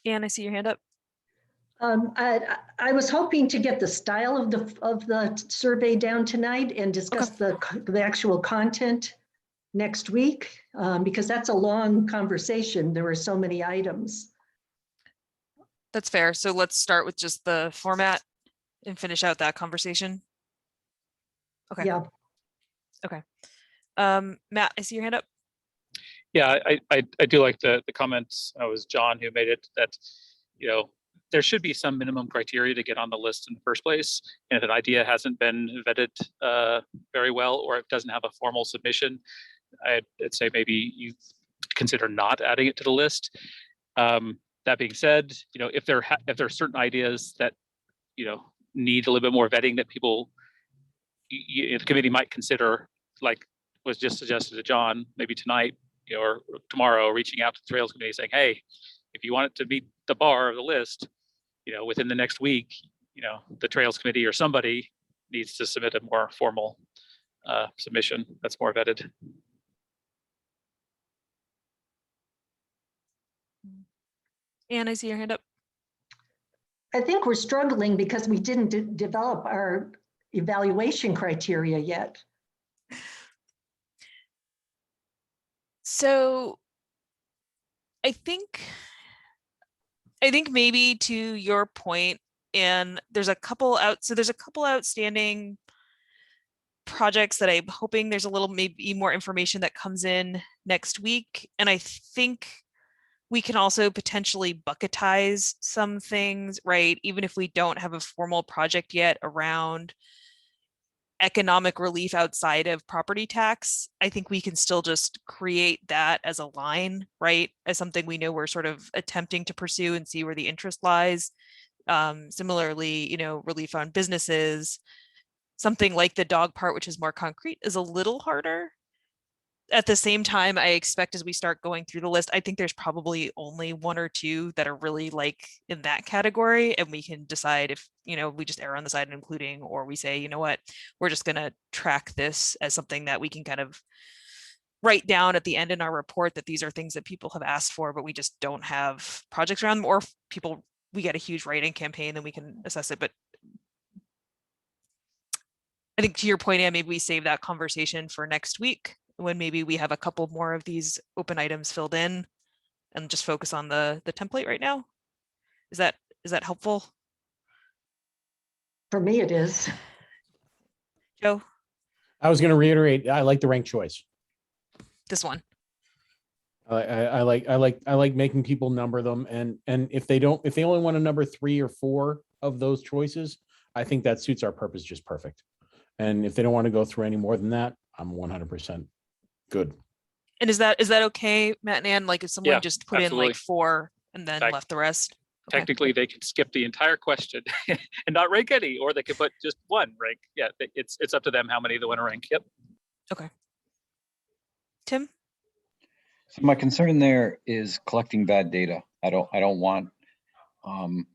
Anne, I see your hand up. I was hoping to get the style of the survey down tonight and discuss the actual content next week, because that's a long conversation. There were so many items. That's fair. So let's start with just the format and finish out that conversation. Okay. Yeah. Okay. Matt, I see your hand up. Yeah, I do like the comments. It was John who made it, that, there should be some minimum criteria to get on the list in the first place. And if an idea hasn't been vetted very well, or it doesn't have a formal submission, I'd say maybe you consider not adding it to the list. That being said, if there are certain ideas that need a little bit more vetting, that people, the committee might consider, like was just suggested to John, maybe tonight or tomorrow, reaching out to the Trails Committee saying, hey, if you want it to meet the bar of the list, within the next week, the Trails Committee or somebody needs to submit a more formal submission that's more vetted. Anne, I see your hand up. I think we're struggling because we didn't develop our evaluation criteria yet. So I think maybe to your point, and there's a couple outstanding projects that I'm hoping there's a little maybe more information that comes in next week. And I think we can also potentially bucketize some things, right? Even if we don't have a formal project yet around economic relief outside of property tax, I think we can still just create that as a line, right? As something we know we're sort of attempting to pursue and see where the interest lies. Similarly, relief on businesses, something like the dog part, which is more concrete, is a little harder. At the same time, I expect as we start going through the list, I think there's probably only one or two that are really like in that category, and we can decide if, we just err on the side of including, or we say, you know what, we're just going to track this as something that we can kind of write down at the end in our report that these are things that people have asked for, but we just don't have projects around them, or if we get a huge write-in campaign, then we can assess it. But I think to your point, Anne, maybe we save that conversation for next week, when maybe we have a couple more of these open items filled in, and just focus on the template right now. Is that helpful? For me, it is. Joe? I was going to reiterate, I like the ranked choice. This one. I like making people number them, and if they only want to number 3 or 4 of those choices, I think that suits our purpose just perfect. And if they don't want to go through any more than that, I'm 100% good. And is that okay, Matt and Ann? Like if someone just put absolutely. in like 4 and then left the rest? Okay. Technically, they can skip the entire question and not rank any, or they could put just one rank. Yeah, it's up to them how many they want to rank. Yep. Okay. Tim? So my concern there is collecting bad data. I don't want an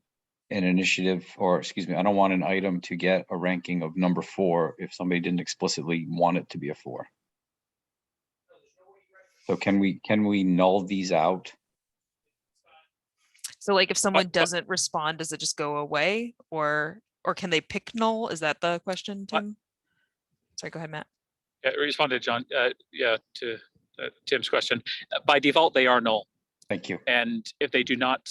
initiative, or excuse me, I don't want an item to get a ranking of number 4 if somebody didn't explicitly want it to be a 4. So can we null these out? So like if someone doesn't respond, does it just go away, or can they pick null? Is that the question, Tim? Sorry, go ahead, Matt. Yeah, respond to John. Yeah, to Tim's question. By default, they are null. Thank you. And if they do not,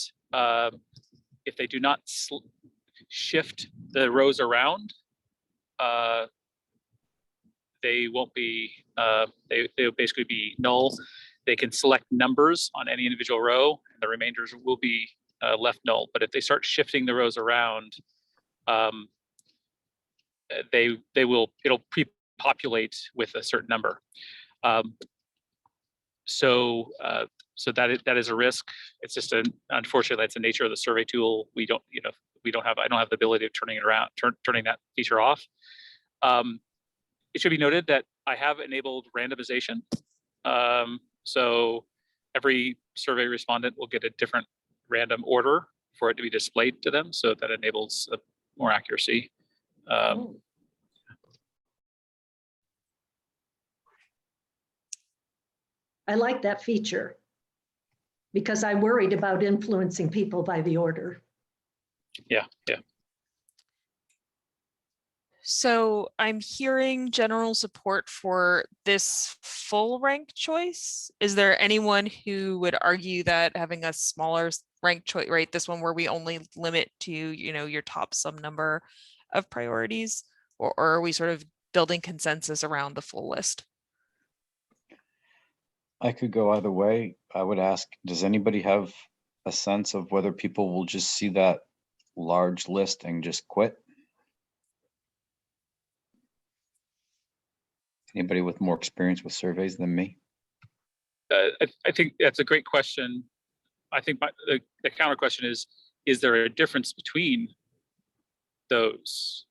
shift the rows around, they won't be. They'll basically be null. They can select numbers on any individual row, and the remainders will be left null. But if they start shifting the rows around, it'll pre-populate with a certain number. So that is a risk. It's just unfortunately that's the nature of the survey tool. I don't have the ability of turning it around, turning that feature off. It should be noted that I have enabled randomization. So every survey respondent will get a different random order for it to be displayed to them. So that enables more accuracy. I like that feature because I worried about influencing people by the order. Yeah. So I'm hearing general support for this full rank choice. Is there anyone who would argue that having a smaller rank choice, right? This one where we only limit to, your top some number of priorities, or are we sort of building consensus around the full list? I could go either way. I would ask, does anybody have a sense of whether people will just see that large list and just quit? Anybody with more experience with surveys than me? I think that's a great question. I think the counter question is there a difference between those,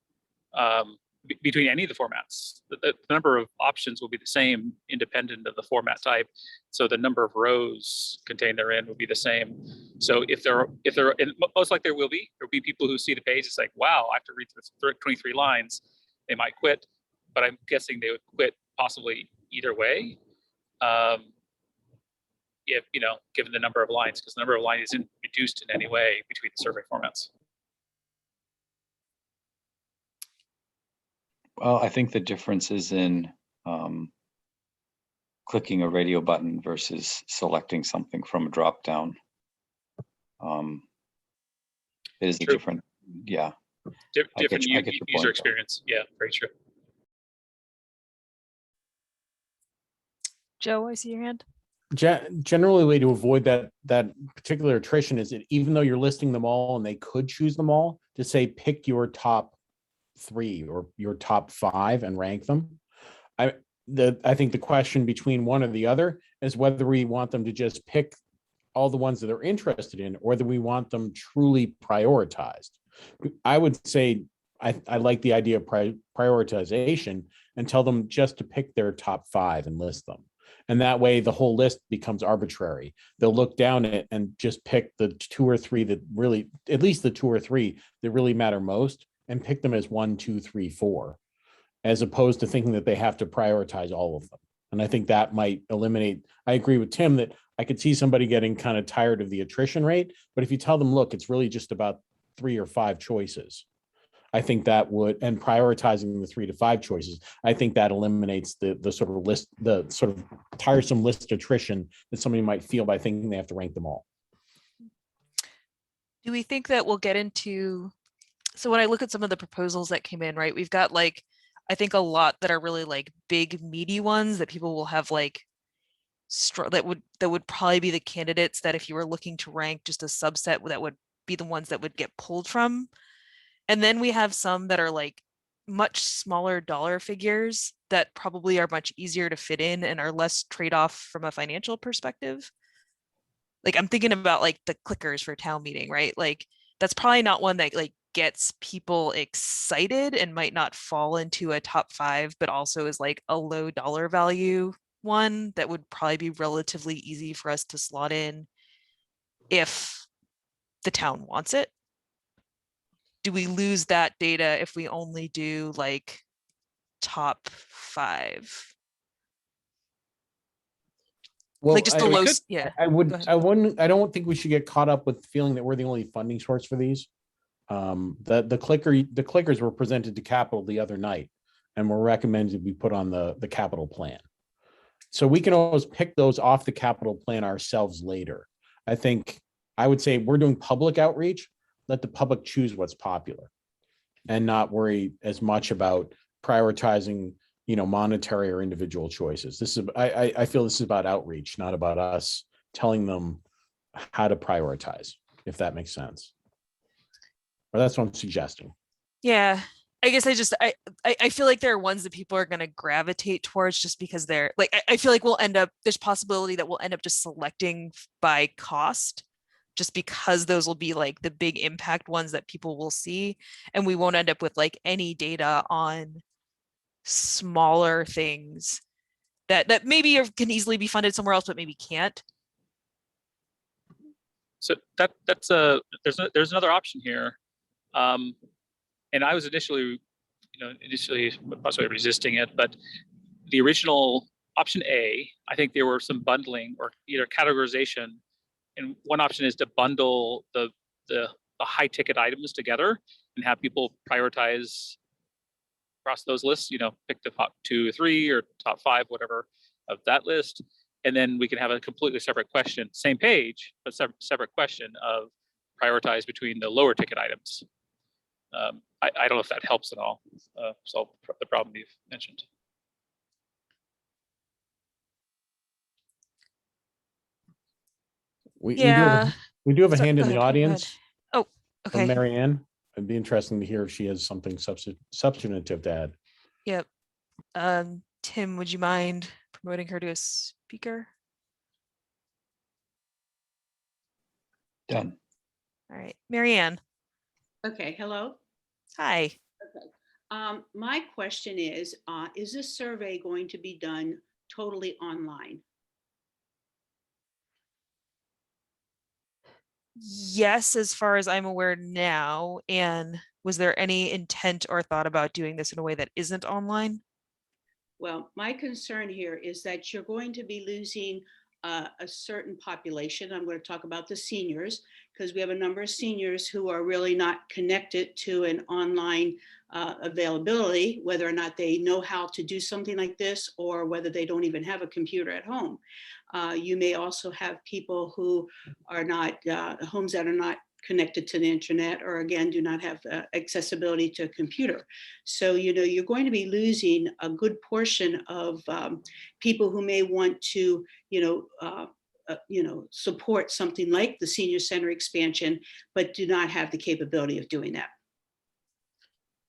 between any of the formats? The number of options will be the same independent of the format type. So the number of rows contained therein will be the same. So if there are, and most likely there'll be people who see the page, it's like, wow, I have to read through 23 lines, they might quit, but I'm guessing they would quit possibly either way. If, given the number of lines, because the number of lines isn't reduced in any way between the survey formats. Well, I think the difference is in clicking a radio button versus selecting something from a drop down. It is a different, yeah. Different user experience. Yeah, very true. Joe, I see your hand. Generally, the way to avoid that particular attrition is that even though you're listing them all and they could choose them all, to say pick your top 3 or your top 5 and rank them. I think the question between one or the other is whether we want them to just pick all the ones that they're interested in, or whether we want them truly prioritized. I would say I like the idea of prioritization and tell them just to pick their top 5 and list them. And that way the whole list becomes arbitrary. They'll look down at it and just pick the 2 or 3 that really, at least the 2 or 3 that really matter most, and pick them as 1, 2, 3, 4, as opposed to thinking that they have to prioritize all of them. And I think that might eliminate, I agree with Tim that I could see somebody getting kind of tired of the attrition rate, but if you tell them, look, it's really just about 3 or 5 choices, I think that would, and prioritizing the 3 to 5 choices, I think that eliminates the sort of list, the sort of tiresome list attrition that somebody might feel by thinking they have to rank them all. Do we think that we'll get into, so when I look at some of the proposals that came in, right, we've got like, I think a lot that are really like big meaty ones that people will have like that would probably be the candidates that if you were looking to rank just a subset, that would be the ones that would get pulled from. And then we have some that are like much smaller dollar figures that probably are much easier to fit in and are less trade-off from a financial perspective. Like I'm thinking about like the clickers for town meeting, right? Like that's probably not one that like gets people excited and might not fall into a top 5, but also is like a low dollar value one that would probably be relatively easy for us to slot in if the town wants it. Do we lose that data if we only do like top 5? Well, Like just the I- low, could- s- yeah. I Go would, ahead. I wouldn't, I don't think we should get caught up with feeling that we're the only funding source for these. The clickers were presented to capital the other night and were recommended to be put on the capital plan. So we can always pick those off the capital plan ourselves later. I think I would say we're doing public outreach, let the public choose what's popular and not worry as much about prioritizing, monetary or individual choices. This is, I feel this is about outreach, not about us telling them how to prioritize, if that makes sense. Or that's what I'm suggesting. Yeah. I guess I feel like there are ones that people are going to gravitate towards just because they're like, I feel like there's possibility that we'll end up just selecting by cost, just because those will be like the big impact ones that people will see. And we won't end up with like any data on smaller things that maybe can easily be funded somewhere else, but maybe can't. So there's another option here. And I was initially possibly resisting it, but the original option A, I think there were some bundling or either categorization. And one option is to bundle the high ticket items together and have people prioritize across those lists, pick the top 2 or 3 or top 5, whatever of that list. And then we can have a completely separate question, same page, but separate question of prioritize between the lower ticket items. I don't know if that helps at all solve the problem you've mentioned. We do Yeah. have a So- hand go in the ahead, go ahead. audience Oh, from okay. Mary Ann. It'd be interesting to hear if she has something substantive to add. Yep. Tim, would you mind promoting her to a speaker? Done. All right, Mary Ann. Okay, hello. Hi. My question is this survey going to be done totally online? Yes, as far as I'm aware now. And was there any intent or thought about doing this in a way that isn't online? Well, my concern here is that you're going to be losing a certain population. I'm going to talk about the seniors because we have a number of seniors who are really not connected to an online availability, whether or not they know how to do something like this or whether they don't even have a computer at home. You may also have people who are not, homes that are not connected to the internet or again do not have accessibility to a computer. So you're going to be losing a good portion of people who may want to support something like the senior center expansion, but do not have the capability of doing that.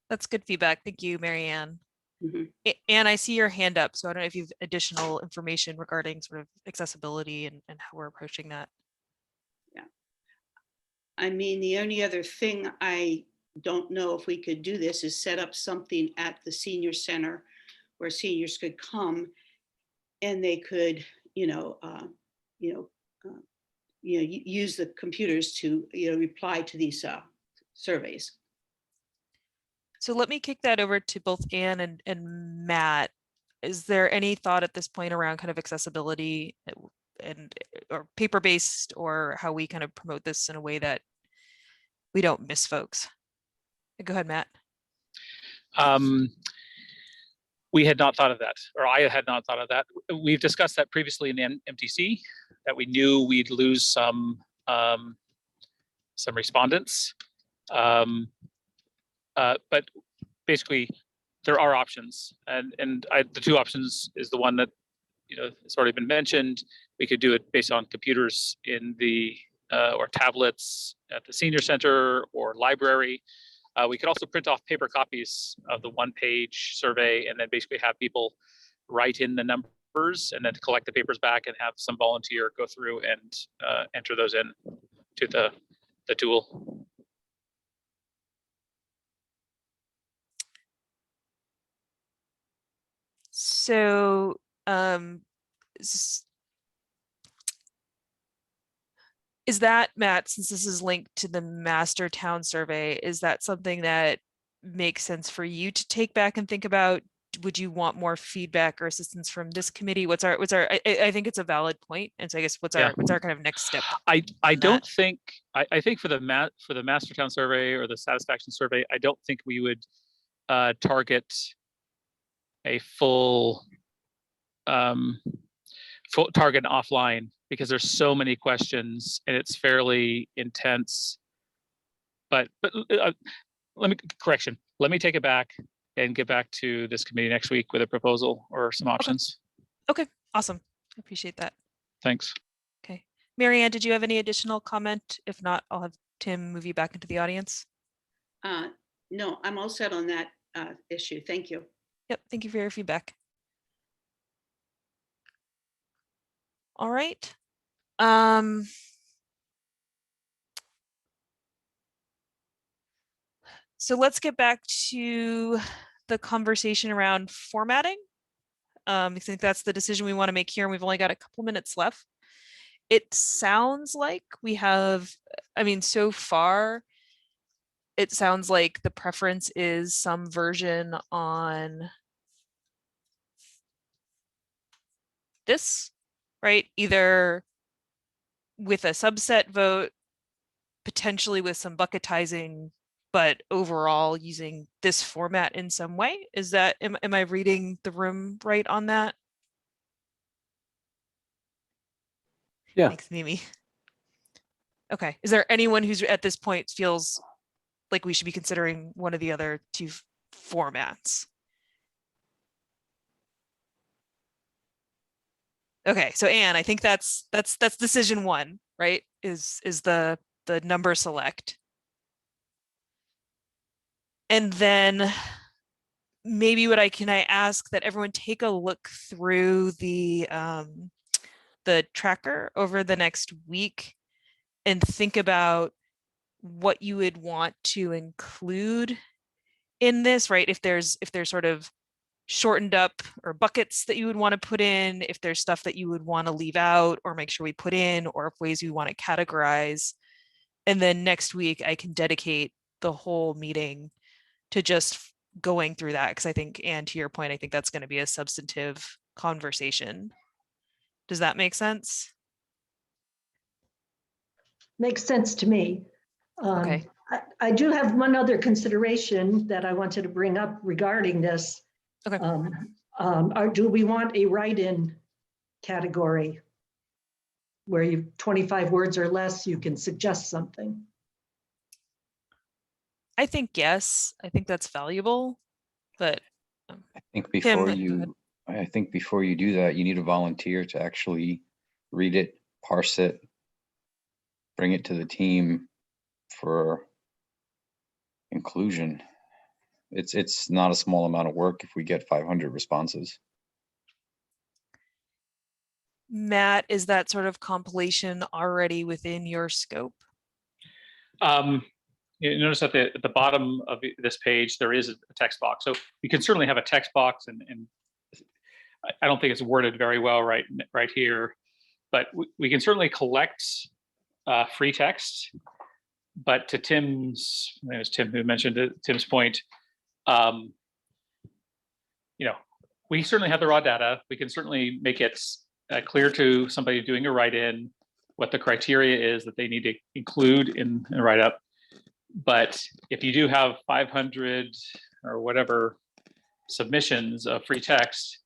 That's good feedback. Thank you, Mary Ann. Mhm. And I see your hand up, so I don't know if you have additional information regarding sort of accessibility and how we're approaching that. I mean, the only other thing I don't know if we could do this is set up something at the senior center where seniors could come and they could, use the computers to, reply to these surveys. So let me kick that over to both Anne and Matt. Is there any thought at this point around kind of accessibility and or paper-based or how we kind of promote this in a way that we don't miss folks? Go ahead, Matt. We had not thought of that, or I had not thought of that. We've discussed that previously in the MTC, that we knew we'd lose some respondents. But basically, there are options, and the 2 options is the one that it's already been mentioned. We could do it based on computers in the or tablets at the senior center or library. We could also print off paper copies of the 1-page survey and then basically have people write in the numbers and then collect the papers back and have some volunteer go through and enter those in to the tool. So is that, Matt, since this is linked to the master town survey, is that something that makes sense for you to take back and think about would you want more feedback or assistance from this committee? I think it's a valid point. And so I guess what's Yeah. our kind of next step? I on don't that? think, I think for the master town survey or the satisfaction survey, I don't think we would target a full target offline, because there's so many questions and it's fairly intense. But let me take it back and get back to this committee next week with a proposal or some options. Okay, awesome. I appreciate that. Thanks. Okay. Mary Ann, did you have any additional comment? If not, I'll have Tim move you back into the audience. No, I'm all set on that issue. Thank you. Yep, thank you for your feedback. All right. So let's get back to the conversation around formatting. I think that's the decision we want to make here, and we've only got a couple minutes left. It sounds like we have, I mean, so far, it sounds like the preference is some version on this, right? Either with a subset vote, potentially with some bucketizing, but overall using this format in some way. Is that, am I reading the room right on that? Yeah. Thanks, Mimi. Okay, is there anyone who's at this point feels like we should be considering one of the other two formats? Okay, so Anne, I think that's decision one, right? Is the number select. And then maybe can I ask that everyone take a look through the tracker over the next week and think about what you would want to include in this, right? If there's sort of shortened up or buckets that you would want to put in, if there's stuff that you would want to leave out or make sure we put in, or if ways we want to categorize. And then next week I can dedicate the whole meeting to just going through that, because I think, and to your point, I think that's going to be a substantive conversation. Does that make sense? Makes sense to me. Okay. I do have one other consideration that I wanted to bring up regarding this. Okay. Do we want a write-in category where you 25 words or less, you can suggest something? I think yes. I think that's valuable, but I think Tim, before go ahead. I think before you do that, you need a volunteer to actually read it, parse it, bring it to the team for inclusion. It's not a small amount of work if we get 500 responses. Matt, is that sort of compilation already within your scope? You notice at the bottom of this page, there is a text box. So you can certainly have a text box, and I don't think it's worded very well right here, but we can certainly collect free text. But to Tim's, I think it was Tim who mentioned it, Tim's point, we certainly have the raw data. We can certainly make it clear to somebody doing a write-in what the criteria is that they need to include in a write-up. But if you do have 500 or whatever submissions of free text,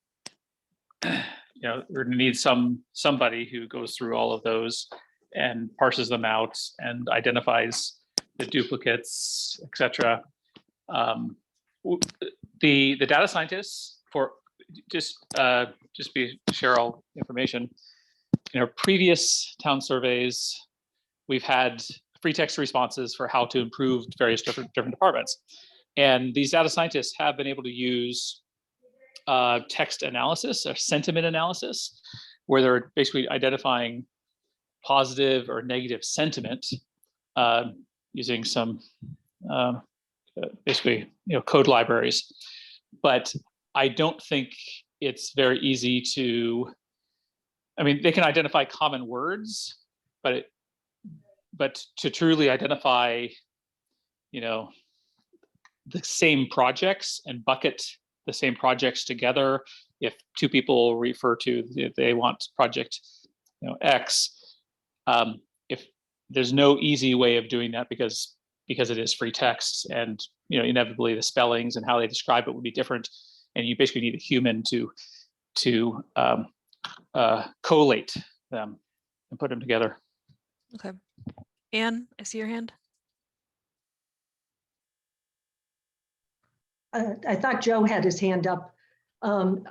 we're gonna need somebody who goes through all of those and parses them out and identifies the duplicates, etc. The data scientists, for just be Cheryl information, in our previous town surveys, we've had free text responses for how to improve various different departments. And these data scientists have been able to use text analysis or sentiment analysis, where they're basically identifying positive or negative sentiment using some basically code libraries. But I don't think it's very easy to, I mean, they can identify common words, but to truly identify, the same projects and bucket the same projects together. If two people refer to, if they want project, X, if there's no easy way of doing that because it is free text, and inevitably the spellings and how they describe it would be different, and you basically need a human to collate them and put them together. Okay. Anne, I see your hand. I thought Joe had his hand up. All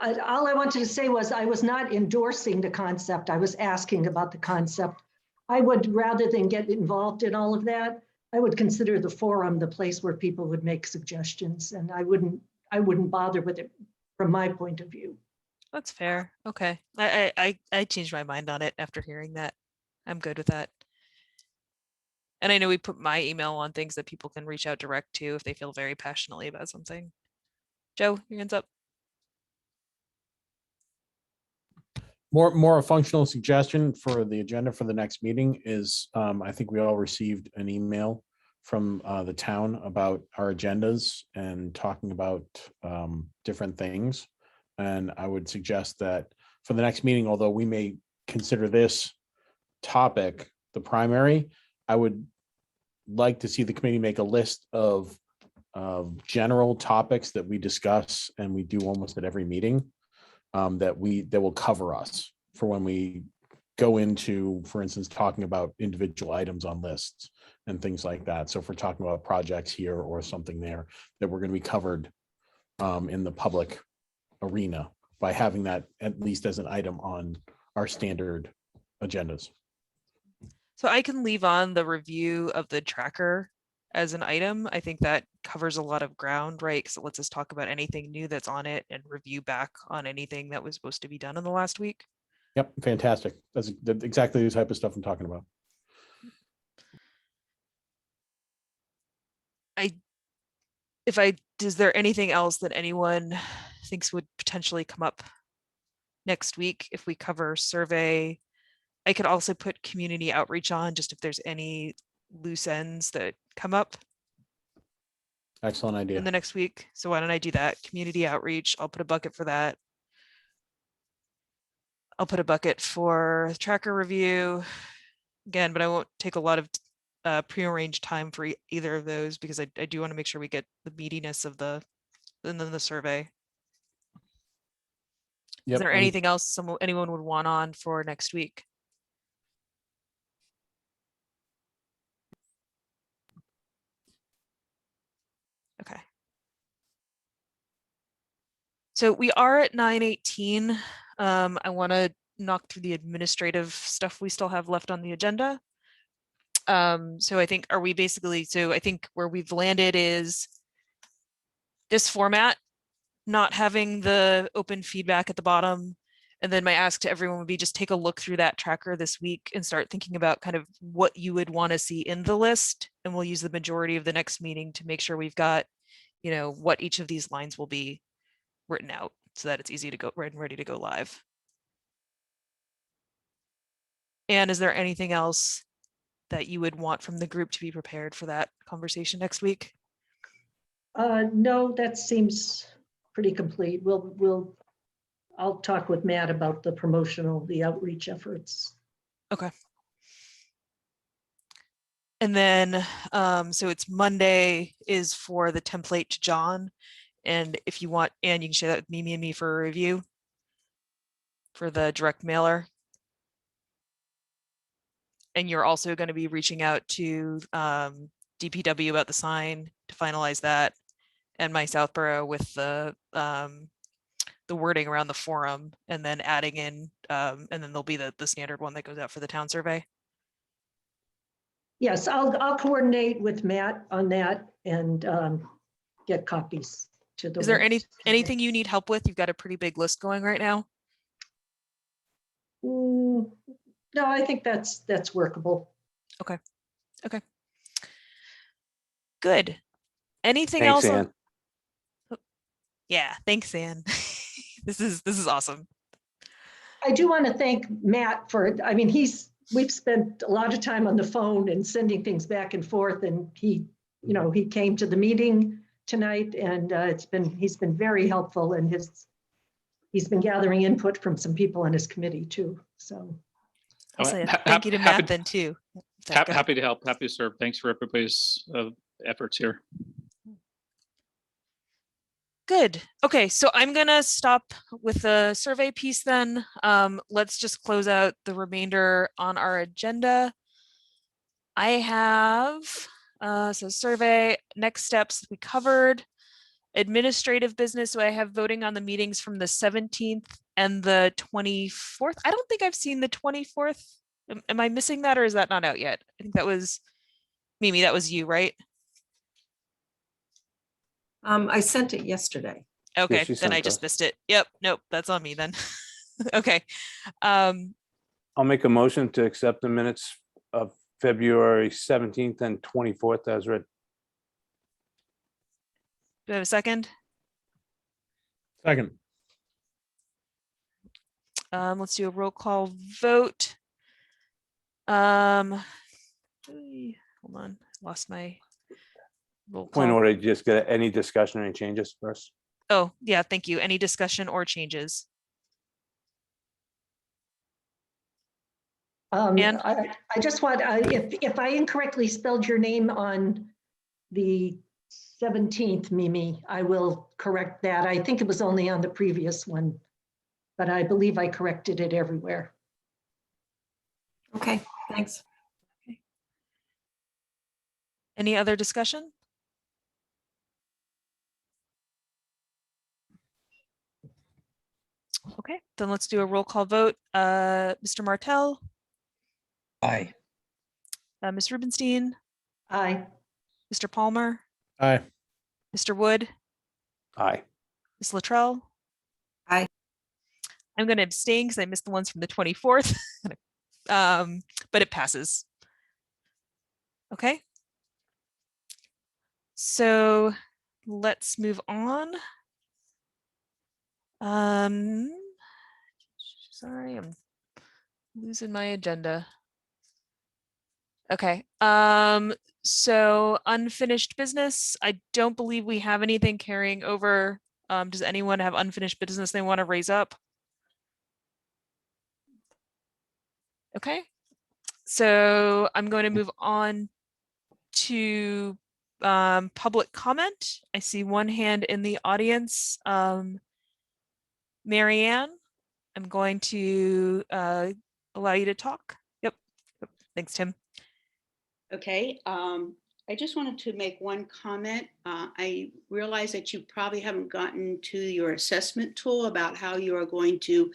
I wanted to say was I was not endorsing the concept. I was asking about the concept. I would, rather than get involved in all of that, I would consider the forum the place where people would make suggestions, and I wouldn't bother with it from my point of view. That's fair. Okay. I changed my mind on it after hearing that. I'm good with that. And I know we put my email on things that people can reach out direct to if they feel very passionately about something. Joe, your hand's up. More a functional suggestion for the agenda for the next meeting is, I think we all received an email from the town about our agendas and talking about different things. And I would suggest that for the next meeting, although we may consider this topic the primary, I would like to see the committee make a list of general topics that we discuss, and we do almost at every meeting, that will cover us for when we go into, for instance, talking about individual items on lists and things like that. So if we're talking about projects here or something there, that we're going to be covered in the public arena by having that at least as an item on our standard agendas. So I can leave on the review of the tracker as an item. I think that covers a lot of ground, right? So it lets us talk about anything new that's on it and review back on anything that was supposed to be done in the last week. Yep, fantastic. That's exactly the type of stuff I'm talking about. Is there anything else that anyone thinks would potentially come up next week if we cover survey? I could also put community outreach on, just if there's any loose ends that come up Excellent idea. in the next week. So why don't I do that? Community outreach, I'll put a bucket for that. I'll put a bucket for tracker review again, but I won't take a lot of prearranged time for either of those because I do want to make sure we get the meatiness of the survey. Yep, Is there anything else anyone would want on for next week? Okay. So we are at 9:18. I want to knock through the administrative stuff we still have left on the agenda. So I think, I think where we've landed is this format, not having the open feedback at the bottom. And then my ask to everyone would be just take a look through that tracker this week and start thinking about kind of what you would want to see in the list. And we'll use the majority of the next meeting to make sure we've got, what each of these lines will be written out so that it's easy to go ready to go live. And is there anything else that you would want from the group to be prepared for that conversation next week? No, that seems pretty complete. I'll talk with Matt about the outreach efforts. Okay. And then, so it's Monday is for the template to John. And if you want, Anne, you can share that with me for a review for the direct mailer. And you're also going to be reaching out to DPW about the sign to finalize that, and my Southborough with the wording around the forum, and then adding in, and then there'll be the standard one that goes out for the town survey. Yes, I'll coordinate with Matt on that and get copies to the. Is there anything you need help with? You've got a pretty big list going right now. No, I think that's workable. Okay. Good. Anything Thanks, else? Ann. Yeah, thanks, Anne. This is awesome. I do want to thank Matt we've spent a lot of time on the phone and sending things back and forth, and he came to the meeting tonight, and he's been very helpful, and he's been gathering input from some people on his committee too. So I'll say a Ha- thank you to happy- Matt then too. Go ahead. Happy to help, happy to serve. Thanks for everybody's efforts here. Good. Okay, so I'm gonna stop with the survey piece then. Let's just close out the remainder on our agenda. I have, so survey, next steps we covered. Administrative business, so I have voting on the meetings from the 17th and the 24th. I don't think I've seen the 24th. Am I missing that, or is that not out yet? I think that was Mimi, that was you, right? I sent it yesterday. Okay, she then I sent just us. missed it. Yep, nope, that's on me then. Okay. Um, I'll make a motion to accept the minutes of February 17th and 24th as read. do I have a second? Second. Let's do a roll call vote. Hold on, lost my roll Point call. order, just get any discussion or any changes first. Oh, yeah, thank you. Any discussion or Ann? I just want, if I incorrectly spelled your name on the 17th, Mimi, I will correct that. I think it was only on the previous one, but I believe I corrected it everywhere. Okay, thanks. Any other discussion? Okay, then let's do a roll call vote. Mr. Martell, Aye. Ms. Rubenstein, Aye. Mr. Palmer, Aye. Mr. Wood, Aye. Ms. Luttrell. Aye. I'm going to abstain because I missed the ones from the 24th, but it passes. Okay. So let's move on. Sorry, I'm losing my agenda. Okay, so unfinished business. I don't believe we have anything carrying over. Does anyone have unfinished business they want to raise up? Okay, so I'm going to move on to public comment. I see one hand in the audience. Marianne, I'm going to allow you to talk. Yep. Thanks, Tim. Okay, I just wanted to make one comment. I realize that you probably haven't gotten to your assessment tool about how you are going to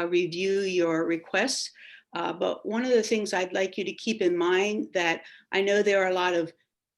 review your requests. But one of the things I'd like you to keep in mind that I know there are a lot of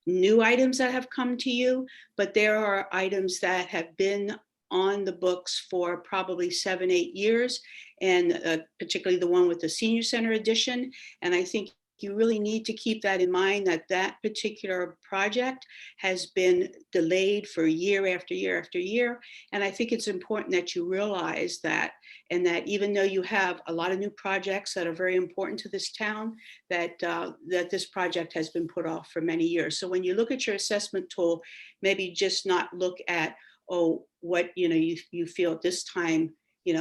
new items that have come to you, but there are items that have been on the books for probably 7-8 years, and particularly the one with the senior center edition. And I think you really need to keep that in mind, that that particular project has been delayed for year after year after year. And I think it's important that you realize that, and that even though you have a lot of new projects that are very important to this town, that that this project has been put off for many years. So when you look at your assessment tool, maybe just not look at, oh, what you feel at this time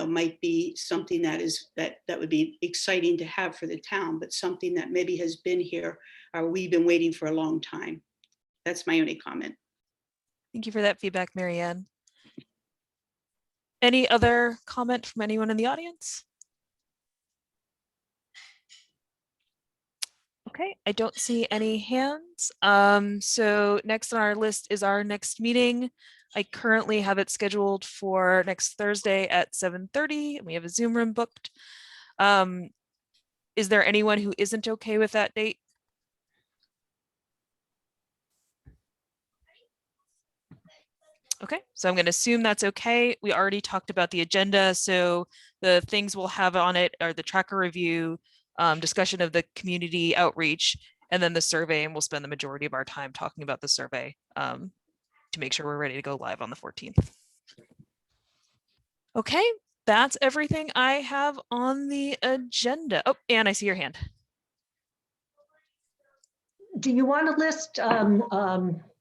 might be something that would be exciting to have for the town, but something that maybe has been here or we've been waiting for a long time. That's my only comment. Thank you for that feedback, Marianne. Any other comment from anyone in the audience? Okay, I don't see any hands. So next on our list is our next meeting. I currently have it scheduled for next Thursday at 7:30, and we have a Zoom room booked. Is there anyone who isn't okay with that date? Okay, so I'm going to assume that's okay. We already talked about the agenda, so the things we'll have on it are the tracker review, discussion of the community outreach, and then the survey, and we'll spend the majority of our time talking about the survey to make sure we're ready to go live on the 14th. Okay, that's everything I have on the agenda. Oh, Anne, I see your hand. Do you want to list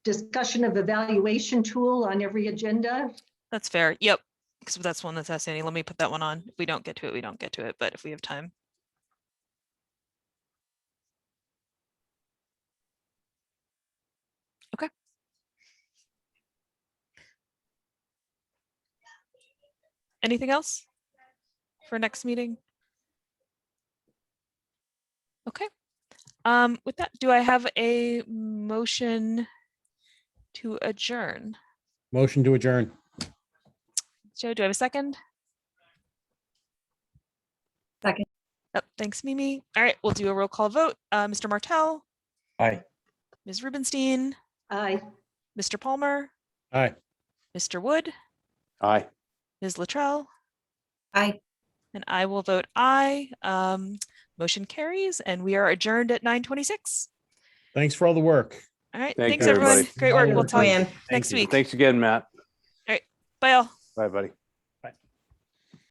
discussion of evaluation tool on every agenda. That's fair. Yep. Because that's one that's outstanding. Let me put that one on. If we don't get to it, we don't get to it. But if we have time. Okay. Anything else for next meeting? Okay. With that, do I have a motion to adjourn? Motion to adjourn. Joe, do I have a second? Second. Oh, thanks, Mimi. All right, we'll do a roll call vote. Mr. Martell, Aye. Ms. Rubenstein, Aye. Mr. Palmer, Aye. Mr. Wood, Aye. Ms. Luttrell, Aye. and I will vote aye. Motion carries, and we are adjourned at 9:26. Thanks for all the work. All right, Thank thanks you, everyone. everybody. Great work. We'll talk Joanne. next you. week. Thanks again, Matt. All right, bye all. Bye, buddy.